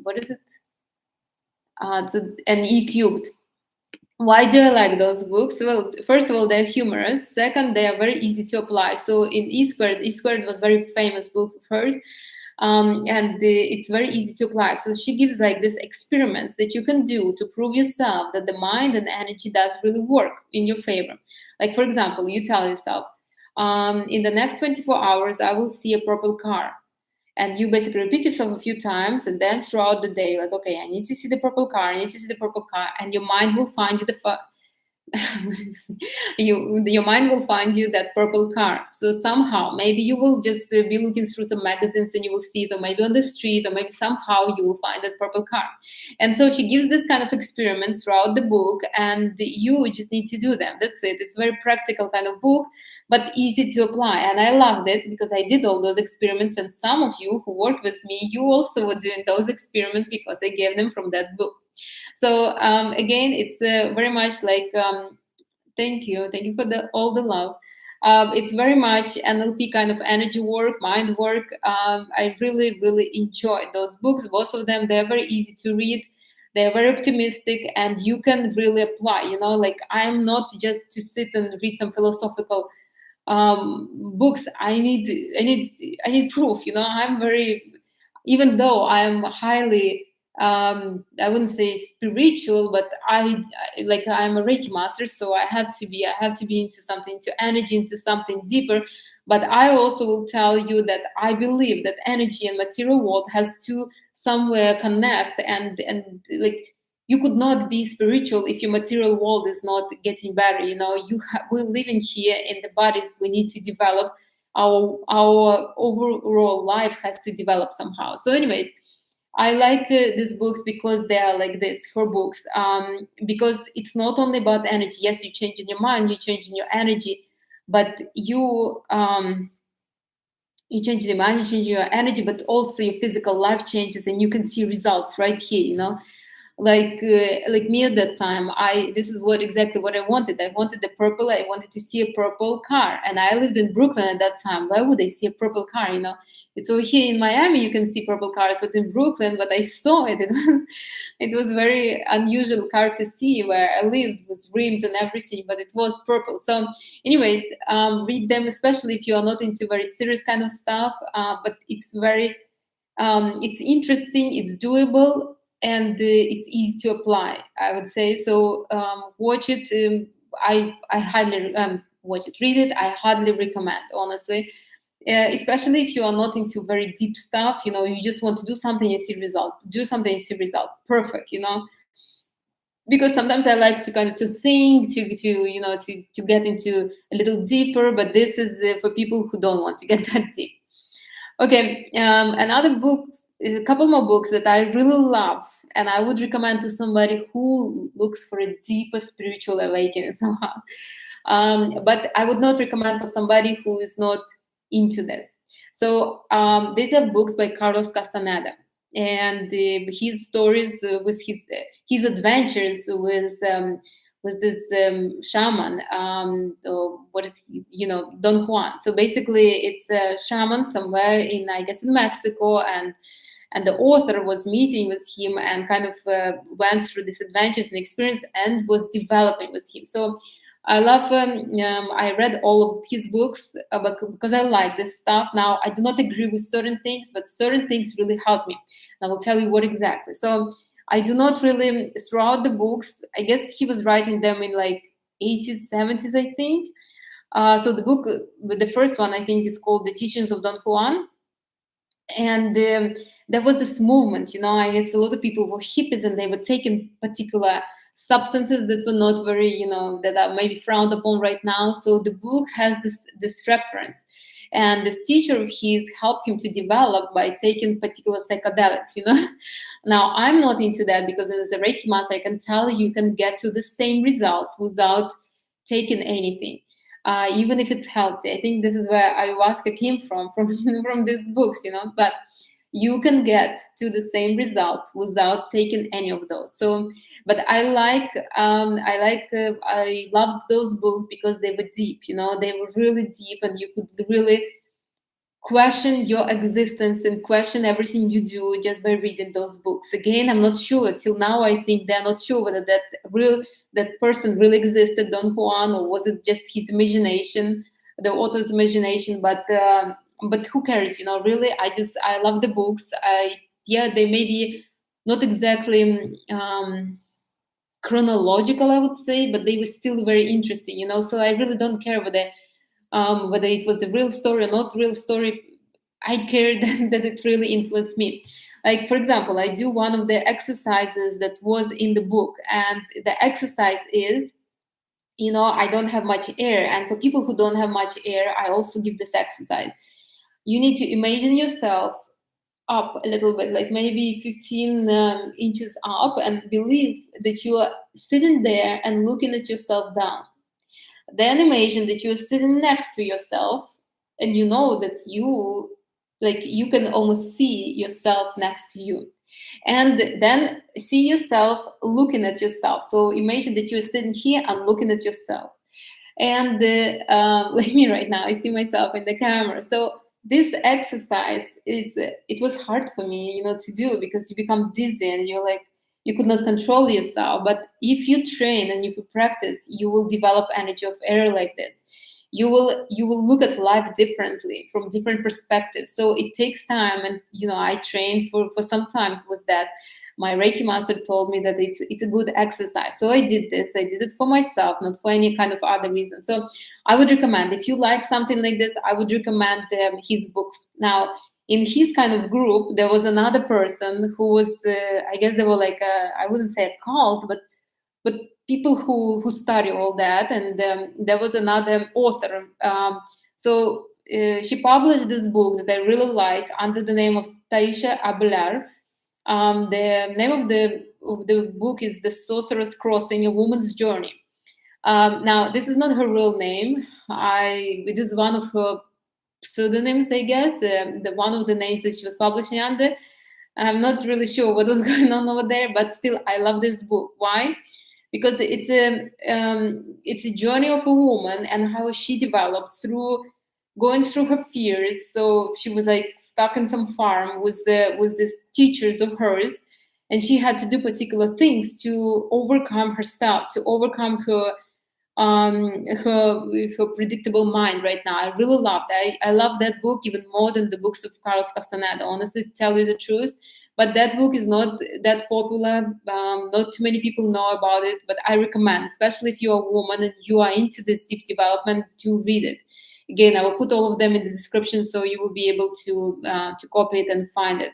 what is it? And E Cubed. Why do I like those books? Well, first of all, they're humorous. Second, they are very easy to apply. So in E Squared was very famous book of hers. And it's very easy to apply. So she gives like these experiments that you can do to prove yourself that the mind and energy does really work in your favor. Like, for example, you tell yourself, in the next 24 hours, I will see a purple car. And you basically repeat yourself a few times, and then throughout the day, like, okay, I need to see the purple car, I need to see the purple car, and your mind will find you your mind will find you that purple car. So somehow, maybe you will just be looking through some magazines and you will see it, or maybe on the street, or maybe somehow you will find that purple car. And so she gives this kind of experiments throughout the book, and you just need to do them. That's it. It's a very practical kind of book, but easy to apply. And I loved it because I did all those experiments, and some of you who worked with me, you also were doing those experiments because I gave them from that book. So again, it's very much like thank you for all the love. It's very much NLP kind of energy work, mind work. I really enjoyed those books. Both of them, they're very easy to read. They're very optimistic, and you can really apply. Like, I'm not just to sit and read some philosophical books. I need proof. I'm very, even though I'm highly I wouldn't say spiritual, but I'm a Reiki master, so I have to be into something, to energy, into something deeper. But I also will tell you that I believe that energy and material world has to somewhere connect, and like, you could not be spiritual if your material world is not getting better. We're living here in the bodies. We need to develop our overall life has to develop somehow. So anyways, I like these books because they are like this, for books, because it's not only about energy. Yes, you change in your mind, you change in your energy, but you change your mind, you change your energy, but also your physical life changes, and you can see results right here. Like me at that time, this is exactly what I wanted. I wanted the purple. I wanted to see a purple car, and I lived in Brooklyn at that time. Why would I see a purple car? It's over here in Miami. You can see purple cars, but in Brooklyn, but I saw it. It was very unusual car to see where I lived, with rims and everything, but it was purple. So, anyways, read them, especially if you are not into very serious kind of stuff. But it's very, it's interesting, it's doable, and it's easy to apply, I would say. So watch it. I highly watch it, read it. I hardly recommend, honestly. Especially if you are not into very deep stuff, you just want to do something and see result. Do something and see result. Perfect, because sometimes I like to kind of to think, to get into a little deeper. But this is for people who don't want to get that deep. Okay, another book, a couple more books that I really love, and I would recommend to somebody who looks for a deeper spiritual awakening somehow. But I would not recommend for somebody who is not into this. So these are books by Carlos Castaneda, and his stories with his adventures with this shaman. What is he? Don Juan. So basically, it's a shaman somewhere in, I guess, in Mexico, and the author was meeting with him and kind of went through these adventures and experience and was developing with him. So I love. I read all of his books because I like this stuff. Now, I do not agree with certain things, but certain things really help me. And I will tell you what exactly. So I do not really, throughout the books, I guess he was writing them in like 80s, 70s, I think. So the book, the first one, I think, is called The Teachings of Don Juan. And there was this movement, I guess a lot of people were hippies, and they were taking particular substances that were not very, that are maybe frowned upon right now. So the book has this reference. And this teacher of his helped him to develop by taking particular psychedelics, Now, I'm not into that because as a Reiki master, I can tell you can get to the same results without taking anything, even if it's healthy. I think this is where ayahuasca came from these books, But you can get to the same results without taking any of those. So, but I loved those books because they were deep, they were really deep, and you could really question your existence and question everything you do just by reading those books. Again, I'm not sure. Till now, I think they're not sure whether that person really existed, Don Juan, or was it just his imagination, the author's imagination. But who cares? Really, I love the books. They may be not exactly chronological, I would say, but they were still very interesting, So I really don't care whether it was a real story or not real story. I care that it really influenced me. Like, for example, I do one of the exercises that was in the book, and the exercise is, I don't have much air. And for people who don't have much air, I also give this exercise. You need to imagine yourself up a little bit, like maybe 15 inches up, and believe that you are sitting there and looking at yourself down. Then imagine that you're sitting next to yourself, and you know that you can almost see yourself next to you. And then see yourself looking at yourself. So imagine that you're sitting here and looking at yourself. And like me right now, I see myself in the camera. So this exercise it was hard for me, to do, because you become dizzy and you're like, you could not control yourself. But if you train and if you practice, you will develop energy of air like this. You will look at life differently, from different perspectives. So it takes time, and I trained for some time with that. My Reiki master told me that it's a good exercise. So I did this. I did it for myself, not for any kind of other reason. So I would recommend, if you like something like this, I would recommend his books. Now, in his kind of group, there was another person who was, I guess they were like, I wouldn't say a cult, but people who study all that. And there was another author. So she published this book that I really like under the name of Taisha Abelar. The name of the book is The Sorcerer's Crossing: A Woman's Journey. Now, this is not her real name. It is one of her pseudonyms, I guess. The one of the names that she was publishing under. I'm not really sure what was going on over there, but still, I love this book. Why? Because it's a journey of a woman and how she developed through going through her fears. So she was like stuck in some farm with these teachers of hers, and she had to do particular things to overcome herself, to overcome her predictable mind right now. I really loved it. I love that book even more than the books of Carlos Castaneda, honestly, to tell you the truth. But that book is not that popular. Not too many people know about it, but I recommend, especially if you're a woman and you are into this deep development, to read it. Again, I will put all of them in the description, so you will be able to copy it and find it.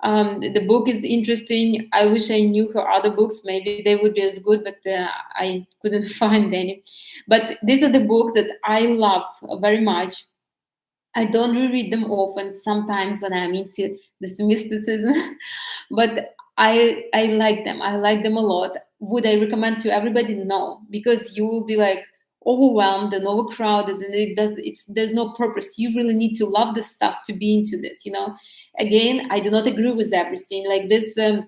The book is interesting. I wish I knew her other books. Maybe they would be as good, but I couldn't find any. But these are the books that I love very much. I don't reread them often, sometimes when I'm into this mysticism, but I like them. I like them a lot. Would I recommend to everybody? No, because you will be like overwhelmed and overcrowded, and there's no purpose. You really need to love this stuff to be into this. Again, I do not agree with everything. Like this, the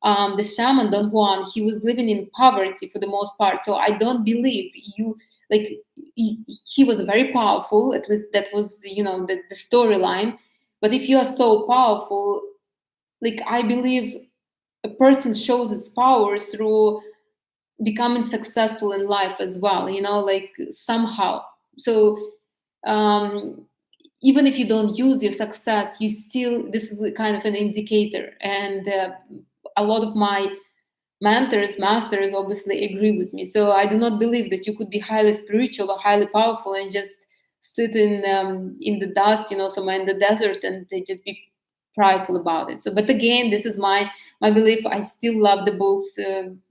shaman Don Juan, he was living in poverty for the most part. So I don't believe you like he was very powerful. At least that was the storyline. But if you are so powerful, like I believe a person shows its power through becoming successful in life as well, like somehow. So even if you don't use your success, this is kind of an indicator. And a lot of my masters obviously agree with me. So I do not believe that you could be highly spiritual or highly powerful and just sit in the dust, somewhere in the desert, and they just be prideful about it. So, but again, this is my belief. I still love the books,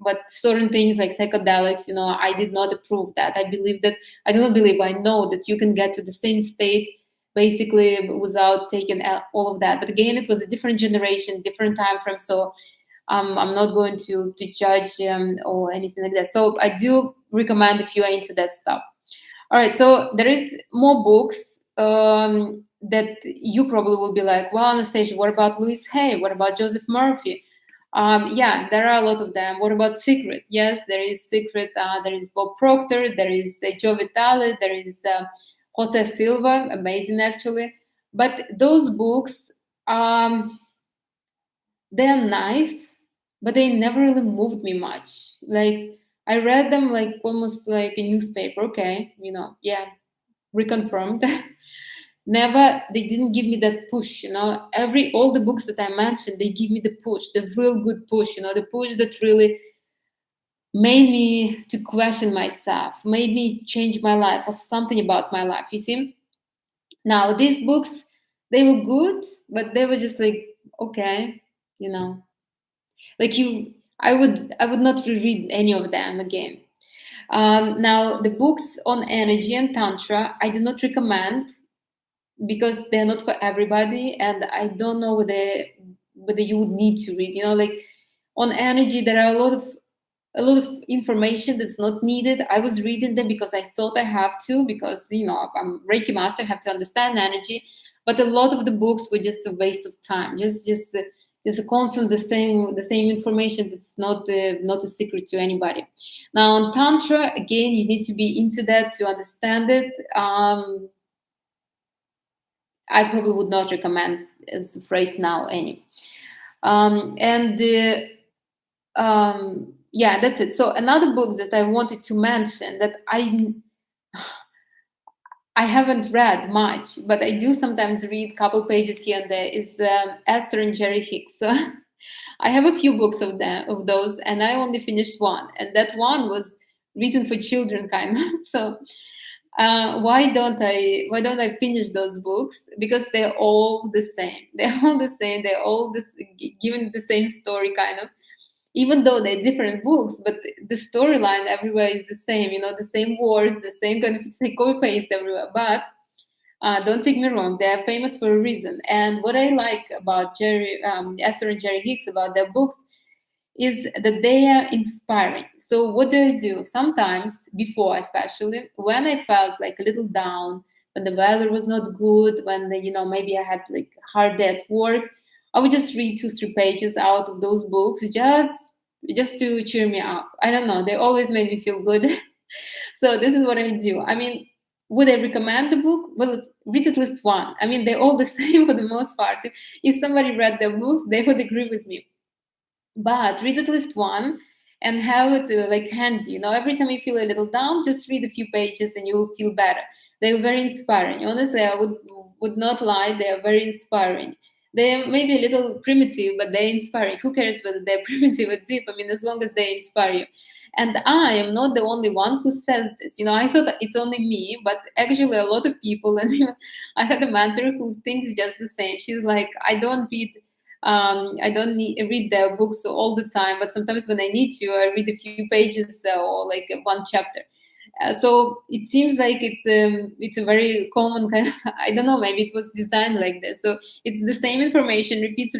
but certain things like psychedelics, I did not approve that. I do not believe. I know that you can get to the same state basically without taking all of that. But again, it was a different generation, different time frame. So I'm not going to judge or anything like that. So I do recommend if you are into that stuff. All right, so there is more books that you probably will be like, well, Anastasia, what about Louise Hay? What about Joseph Murphy? Yeah, there are a lot of them. What about Secret? Yes, there is Secret. There is Bob Proctor. There is Joe Vitale. There is Jose Silva. Amazing, actually. But those books, they're nice, but they never really moved me much. Like I read them like almost like a newspaper. Okay, yeah, reconfirmed. Never, they didn't give me that push. All the books that I mentioned, they give me the push, the real good push. The push that really made me to question myself, made me change my life or something about my life. You see, now these books, they were good, but they were just like, okay, you know, like I would not reread any of them again. Now the books on energy and tantra, I do not recommend because they're not for everybody, and I don't know whether you would need to read. You know, like on energy, there are a lot of information that's not needed. I was reading them because I thought I have to, because I'm Reiki master, I have to understand energy. But a lot of the books were just a waste of time. Just a constant the same information that's not a secret to anybody. Now on tantra, again, you need to be into that to understand it. I probably would not recommend as of right now any. And yeah, that's it. So another book that I wanted to mention that I haven't read much, but I do sometimes read a couple pages here and there, is Esther and Jerry Hicks. So I have a few books of those, and I only finished one, and that one was written for children, kind of. So why don't I finish those books? Because they're all the same. They're all the same. They're all given the same story, kind of, even though they're different books, but the storyline everywhere is the same, the same wars, the same kind of, it's like copy paste everywhere. But don't take me wrong, they are famous for a reason. And what I like about Esther and Jerry Hicks, about their books, is that they are inspiring. So what do I do? Sometimes, before especially, when I felt like a little down, when the weather was not good, when maybe I had like a hard day at work, I would just read 2-3 pages out of those books, just to cheer me up. I don't know. They always made me feel good. So this is what I do. I mean, would I recommend the book? Well, read at least one. I mean, they're all the same for the most part. If somebody read their books, they would agree with me. But read at least one and have it like handy. Every time you feel a little down, just read a few pages and you will feel better. They're very inspiring. Honestly, I would not lie. They are very inspiring. They're maybe a little primitive, but they're inspiring. Who cares whether they're primitive or deep? I mean, as long as they inspire you. And I am not the only one who says this. I thought that it's only me, but actually a lot of people. And I had a mentor who thinks just the same. She's like, I don't read their books all the time, but sometimes when I need to, I read a few pages or like one chapter. So it seems like it's a very common kind of, I don't know, maybe it was designed like this. So it's the same information, repeats.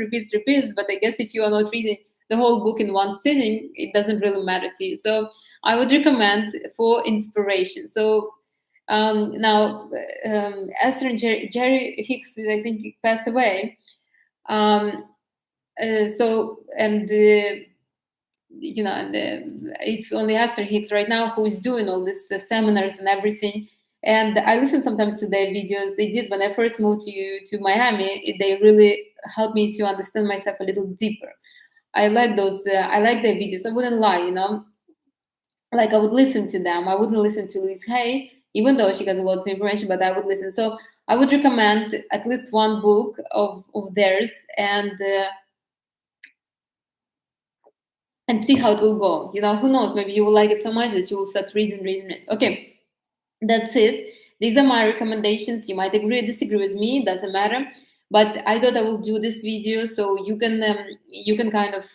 But I guess if you are not reading the whole book in one sitting, it doesn't really matter to you. So I would recommend for inspiration. So now Esther and Jerry Hicks, I think, he passed away. So and it's only Esther Hicks right now who is doing all this seminars and everything. And I listen sometimes to their videos. They did when I first moved to Miami. They really helped me to understand myself a little deeper. I like those. I like their videos. I wouldn't lie, like I would listen to them. I wouldn't listen to Louise Hay, even though she got a lot of information, but I would listen. So I would recommend at least one book of theirs, and see how it will go. Who knows? Maybe you will like it so much that you will start reading it. Okay, that's it. These are my recommendations. You might agree or disagree with me. It doesn't matter. But I thought I will do this video so you can kind of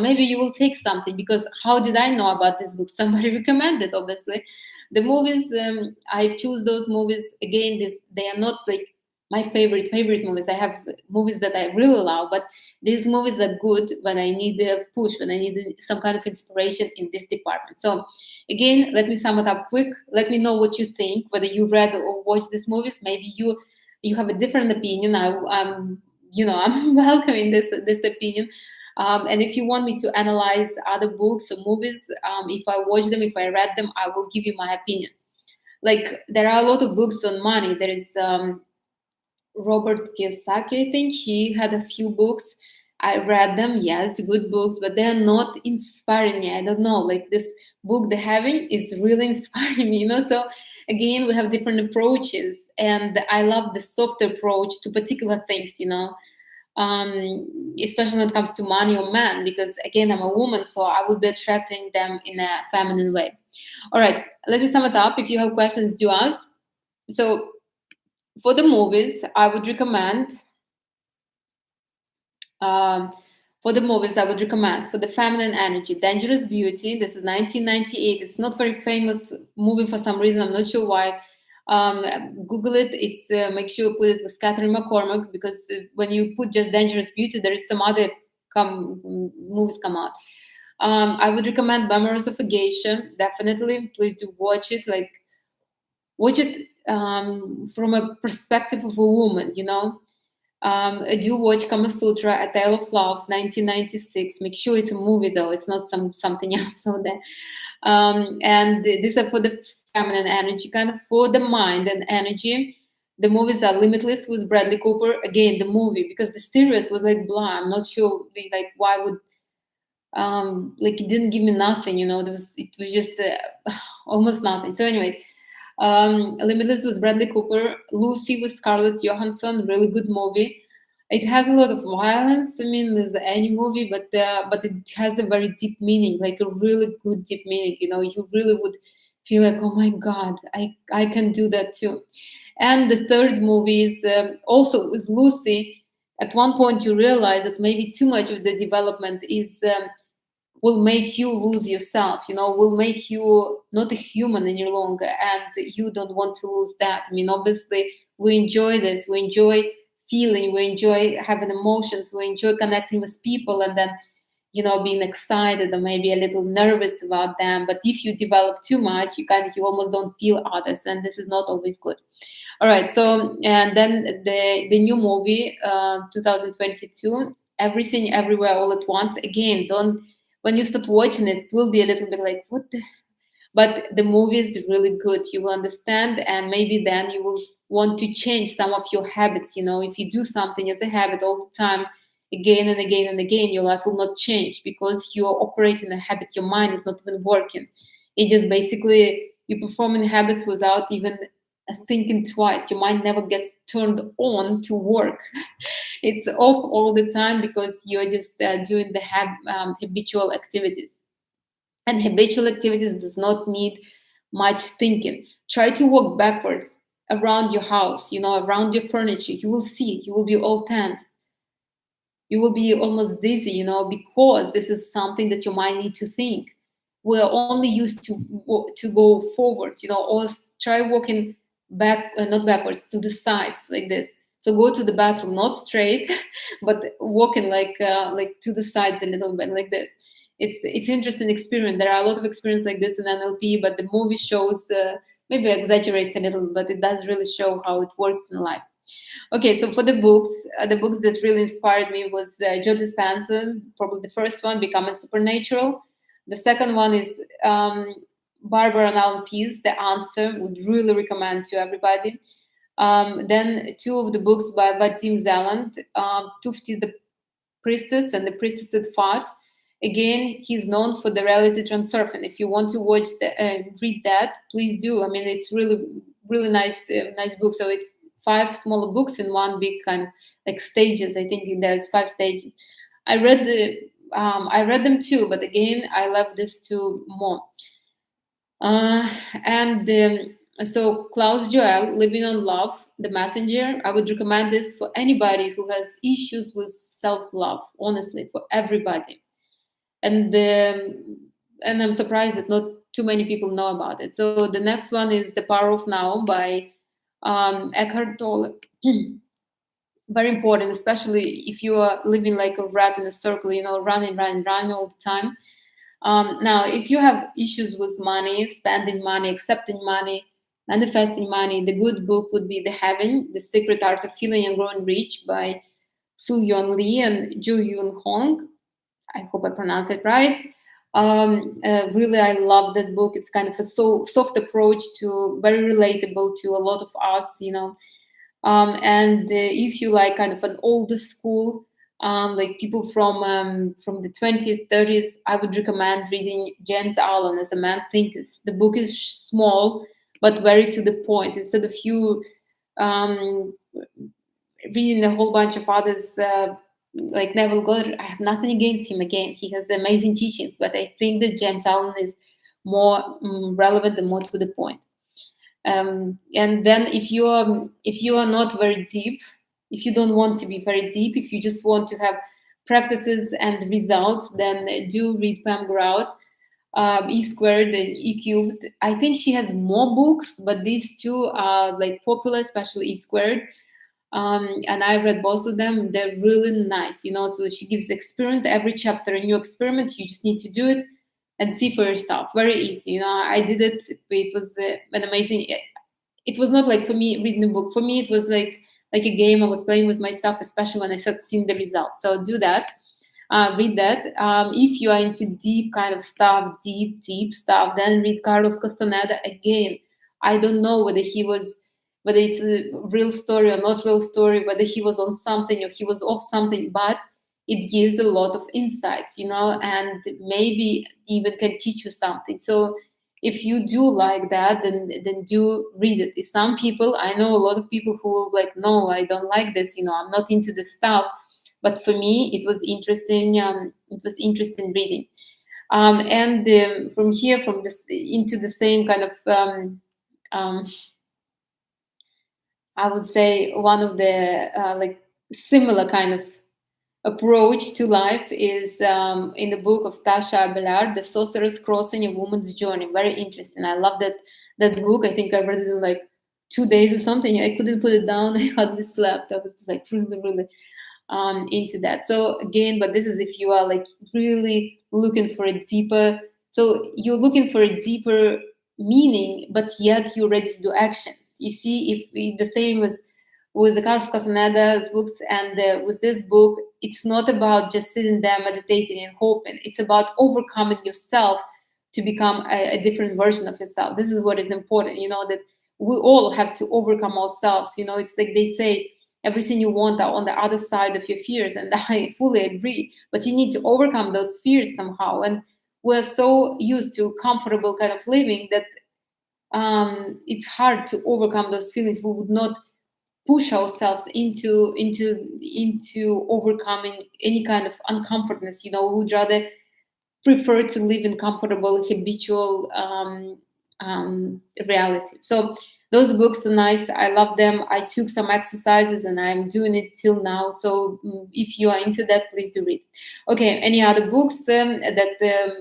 maybe you will take something, because how did I know about this book? Somebody recommended, obviously. The movies, I choose those movies again. They are not like my favorite movies. I have movies that I really love, but these movies are good when I need a push, when I need some kind of inspiration in this department. So again, let me sum it up quick. Let me know what you think, whether you read or watched these movies. Maybe you have a different opinion. I'm welcoming this opinion. And if you want me to analyze other books or movies, if I watch them, if I read them, I will give you my opinion. Like, there are a lot of books on money. There is Robert Kiyosaki, I think. He had a few books. I read them, yes, good books, but they're not inspiring me. I don't know, like this book, The Having, is really inspiring me, So again, we have different approaches, and I love the soft approach to particular things, especially when it comes to money or man, because again, I'm a woman, so I would be attracting them in a feminine way. All right, let me sum it up. If you have questions, do ask. So for the movies, I would recommend. Um, for the movies, I would recommend for the feminine energy, Dangerous Beauty. This is 1998. It's not very famous movie for some reason. I'm not sure why. Google it. It's make sure you put it with Catherine McCormack, because when you put just Dangerous Beauty, there is some other movies come out. I would recommend Memoirs of a Geisha. Definitely, please do watch it. Like watch it from a perspective of a woman. I do watch Kama Sutra, A Tale of Love, 1996. Make sure it's a movie though; it's not something else out there. And these are for the feminine energy, kind of for the mind and energy. The movies are Limitless with Bradley Cooper. Again, the movie, because the series was like blah. I'm not sure like why would like it didn't give me nothing. It was just almost nothing. So, anyways. Limitless with Bradley Cooper, Lucy with Scarlett Johansson, really good movie. It has a lot of violence. I mean, there's any movie, but it has a very deep meaning, like a really good deep meaning. You really would feel like, oh my God, I can do that too. And the third movie is also with Lucy. At one point, you realize that maybe too much of the development is will make you lose yourself, will make you not a human any longer, and you don't want to lose that. I mean, obviously we enjoy this, we enjoy feeling, we enjoy having emotions, we enjoy connecting with people, and then being excited or maybe a little nervous about them. But if you develop too much, you almost don't feel others, and this is not always good. All right, so and then the new movie 2022, Everything Everywhere All at Once. Again, don't when you start watching it, it will be a little bit like, what the? But the movie is really good. You will understand, and maybe then you will want to change some of your habits. If you do something as a habit all the time, again and again and again, your life will not change because you are operating a habit. Your mind is not even working. It just basically you performing habits without even thinking twice. Your mind never gets turned on to work. It's off all the time because you're just doing the habitual activities. And habitual activities does not need much thinking. Try to walk backwards around your house, around your furniture. You will see, you will be all tense. You will be almost dizzy, because this is something that your mind needs to think. We're only used to go forward, or try walking back, not backwards, to the sides like this. So go to the bathroom, not straight, but walking like to the sides a little bit like this. It's interesting experience. There are a lot of experience like this in NLP, but the movie shows maybe exaggerates a little, but it does really show how it works in life. Okay, so for the books that really inspired me was Joe Dispenza, probably the first one, Becoming Supernatural. The second one is Barbara and Alan Pease, The Answer, would really recommend to everybody. Then two of the books by Vadim Zeland, Tufti, the Priestess, and the Priestess Itfat. Again, he's known for the reality Transurfing. If you want to watch read that, please do. I mean, it's really, really nice book. So it's 5 smaller books in one big kind of like stages. I think there's 5 stages. I read them too, but again, I love this two more. So Klaus Joehle, Living on Love, The Messenger. I would recommend this for anybody who has issues with self-love, honestly, for everybody. And I'm surprised that not too many people know about it. So the next one is The Power of Now by Eckhart Tolle. Very important, especially if you are living like a rat in a circle, running all the time. Now, if you have issues with money, spending money, accepting money, manifesting money, the good book would be The Heaven, The Secret Art of Feeling and Growing Rich by Soo-Yeon Lee and Jo-Yoon Hong. I hope I pronounced it right. Really, I love that book. It's kind of a soft approach to very relatable to a lot of us, and if you like kind of an older school, like people from the 20s, 30s, I would recommend reading James Allen, As a Man Thinketh. The book is small, but very to the point. Instead of you reading a whole bunch of others like Neville Goddard, I have nothing against him. Again, he has amazing teachings, but I think that James Allen is more relevant and more to the point. And then if you are not very deep, if you don't want to be very deep, if you just want to have practices and results, then do read Pam Grout, E squared and E cubed. I think she has more books, but these two are like popular, especially E squared. And I read both of them. They're really nice, So she gives experiment, every chapter a new experiment. You just need to do it and see for yourself. Very easy, I did it. It was an amazing. It was not like for me reading a book. For me, it was like a game I was playing with myself, especially when I started seeing the results. So do that. Read that. If you are into deep kind of stuff, deep stuff, then read Carlos Castaneda again. I don't know whether it's a real story or not real story, whether he was on something or he was off something, but it gives a lot of insights, and maybe even can teach you something. So if you do like that, then do read it. Some people, I know a lot of people who will like, no, I don't like this, I'm not into this stuff. But for me, it was interesting. It was interesting reading, and from here, from this into the same kind of, I would say, one of the like similar kind of approach to life is in the book of Tasha Abelard, "The Sorcerer's Crossing: A Woman's Journey." Very interesting. I love that book. I think I read it in like 2 days or something. I couldn't put it down. I hardly slept. I was like really into that. So again, but this is if you are like really looking for a deeper, so you're looking for a deeper meaning, but yet you're ready to do actions. You see, if the same with the Carlos Castaneda's books and with this book, it's not about just sitting there meditating and hoping. It's about overcoming yourself to become a different version of yourself. This is what is important, that we all have to overcome ourselves. It's like they say, everything you want are on the other side of your fears, and I fully agree. But you need to overcome those fears somehow. And we're so used to comfortable kind of living that it's hard to overcome those feelings. We would not push ourselves into overcoming any kind of uncomfortness. We would rather prefer to live in comfortable habitual reality. So those books are nice. I love them. I took some exercises and I'm doing it till now. So if you are into that, please do read. Okay, any other books that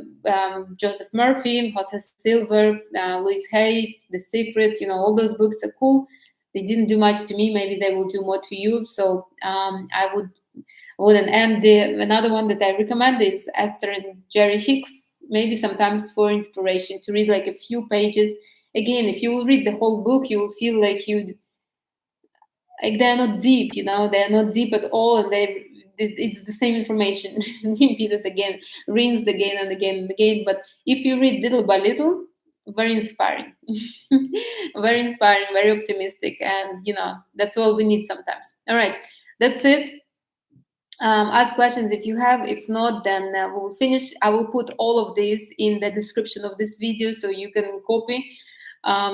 Joseph Murphy, Jose Silver, Louise Hay, The Secret, all those books are cool. They didn't do much to me. Maybe they will do more to you. So I wouldn't. And another one that I recommend is Esther and Jerry Hicks, maybe sometimes for inspiration, to read like a few pages. Again, if you will read the whole book, you will feel like they're not deep, they're not deep at all, and it's the same information. Repeat it again, rinsed again and again and again. But if you read little by little, very inspiring, very inspiring, very optimistic, and that's all we need sometimes. All right, that's it. Ask questions if you have. If not, then we'll finish. I will put all of this in the description of this video so you can copy.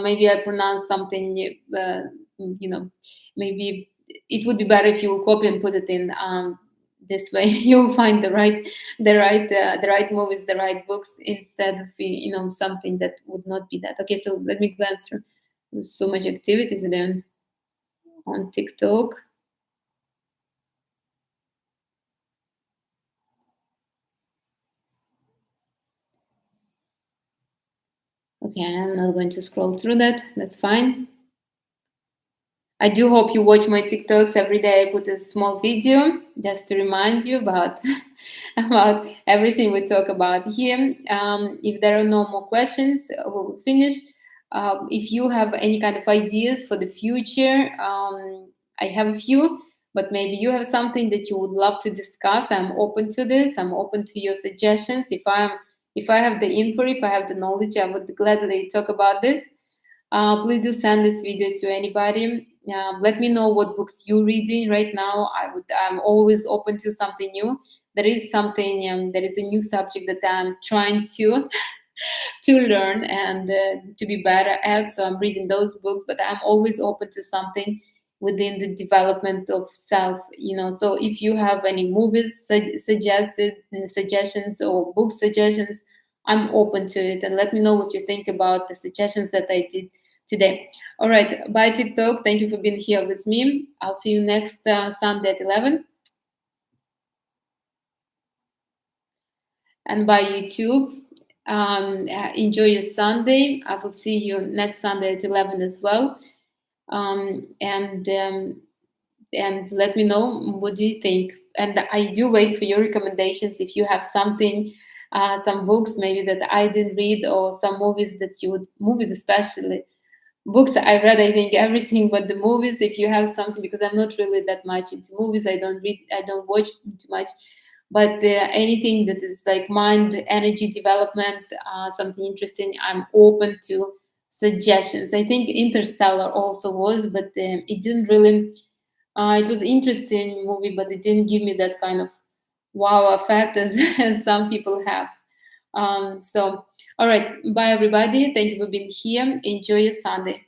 Maybe I pronounce something, maybe it would be better if you will copy and put it in. This way you'll find the right movies, the right books, instead of something that would not be that. Okay, so let me glance through. There's so much activities then on TikTok. Okay, I'm not going to scroll through that. That's fine. I do hope you watch my TikToks every day. I put a small video just to remind you about everything we talk about here. If there are no more questions, we will finish. If you have any kind of ideas for the future, I have a few, but maybe you have something that you would love to discuss. I'm open to this. I'm open to your suggestions. If I have the info, if I have the knowledge, I would gladly talk about this. Please do send this video to anybody. Let me know what books you're reading right now. I'm always open to something new. There is something. There is a new subject that I'm trying to learn and to be better at. So I'm reading those books, but I'm always open to something. within the development of self. So if you have any movies suggestions or book suggestions, I'm open to it, and let me know what you think about the suggestions that I did today. All right, bye TikTok. Thank you for being here with me. I'll see you next Sunday at 11. And bye YouTube. Enjoy your Sunday. I will see you next Sunday at 11 as well. And let me know what do you think. And I do wait for your recommendations. If you have something, some books maybe that I didn't read, or some movies that you would, movies especially. Books I read, I think everything, but the movies, if you have something, because I'm not really that much into movies, I don't read, I don't watch too much, but anything that is like mind, energy development, something interesting, I'm open to suggestions. I think Interstellar also was, but it didn't really. It was interesting movie, but it didn't give me that kind of wow effect as, as some people have. So, all right, bye everybody. Thank you for being here. Enjoy your Sunday.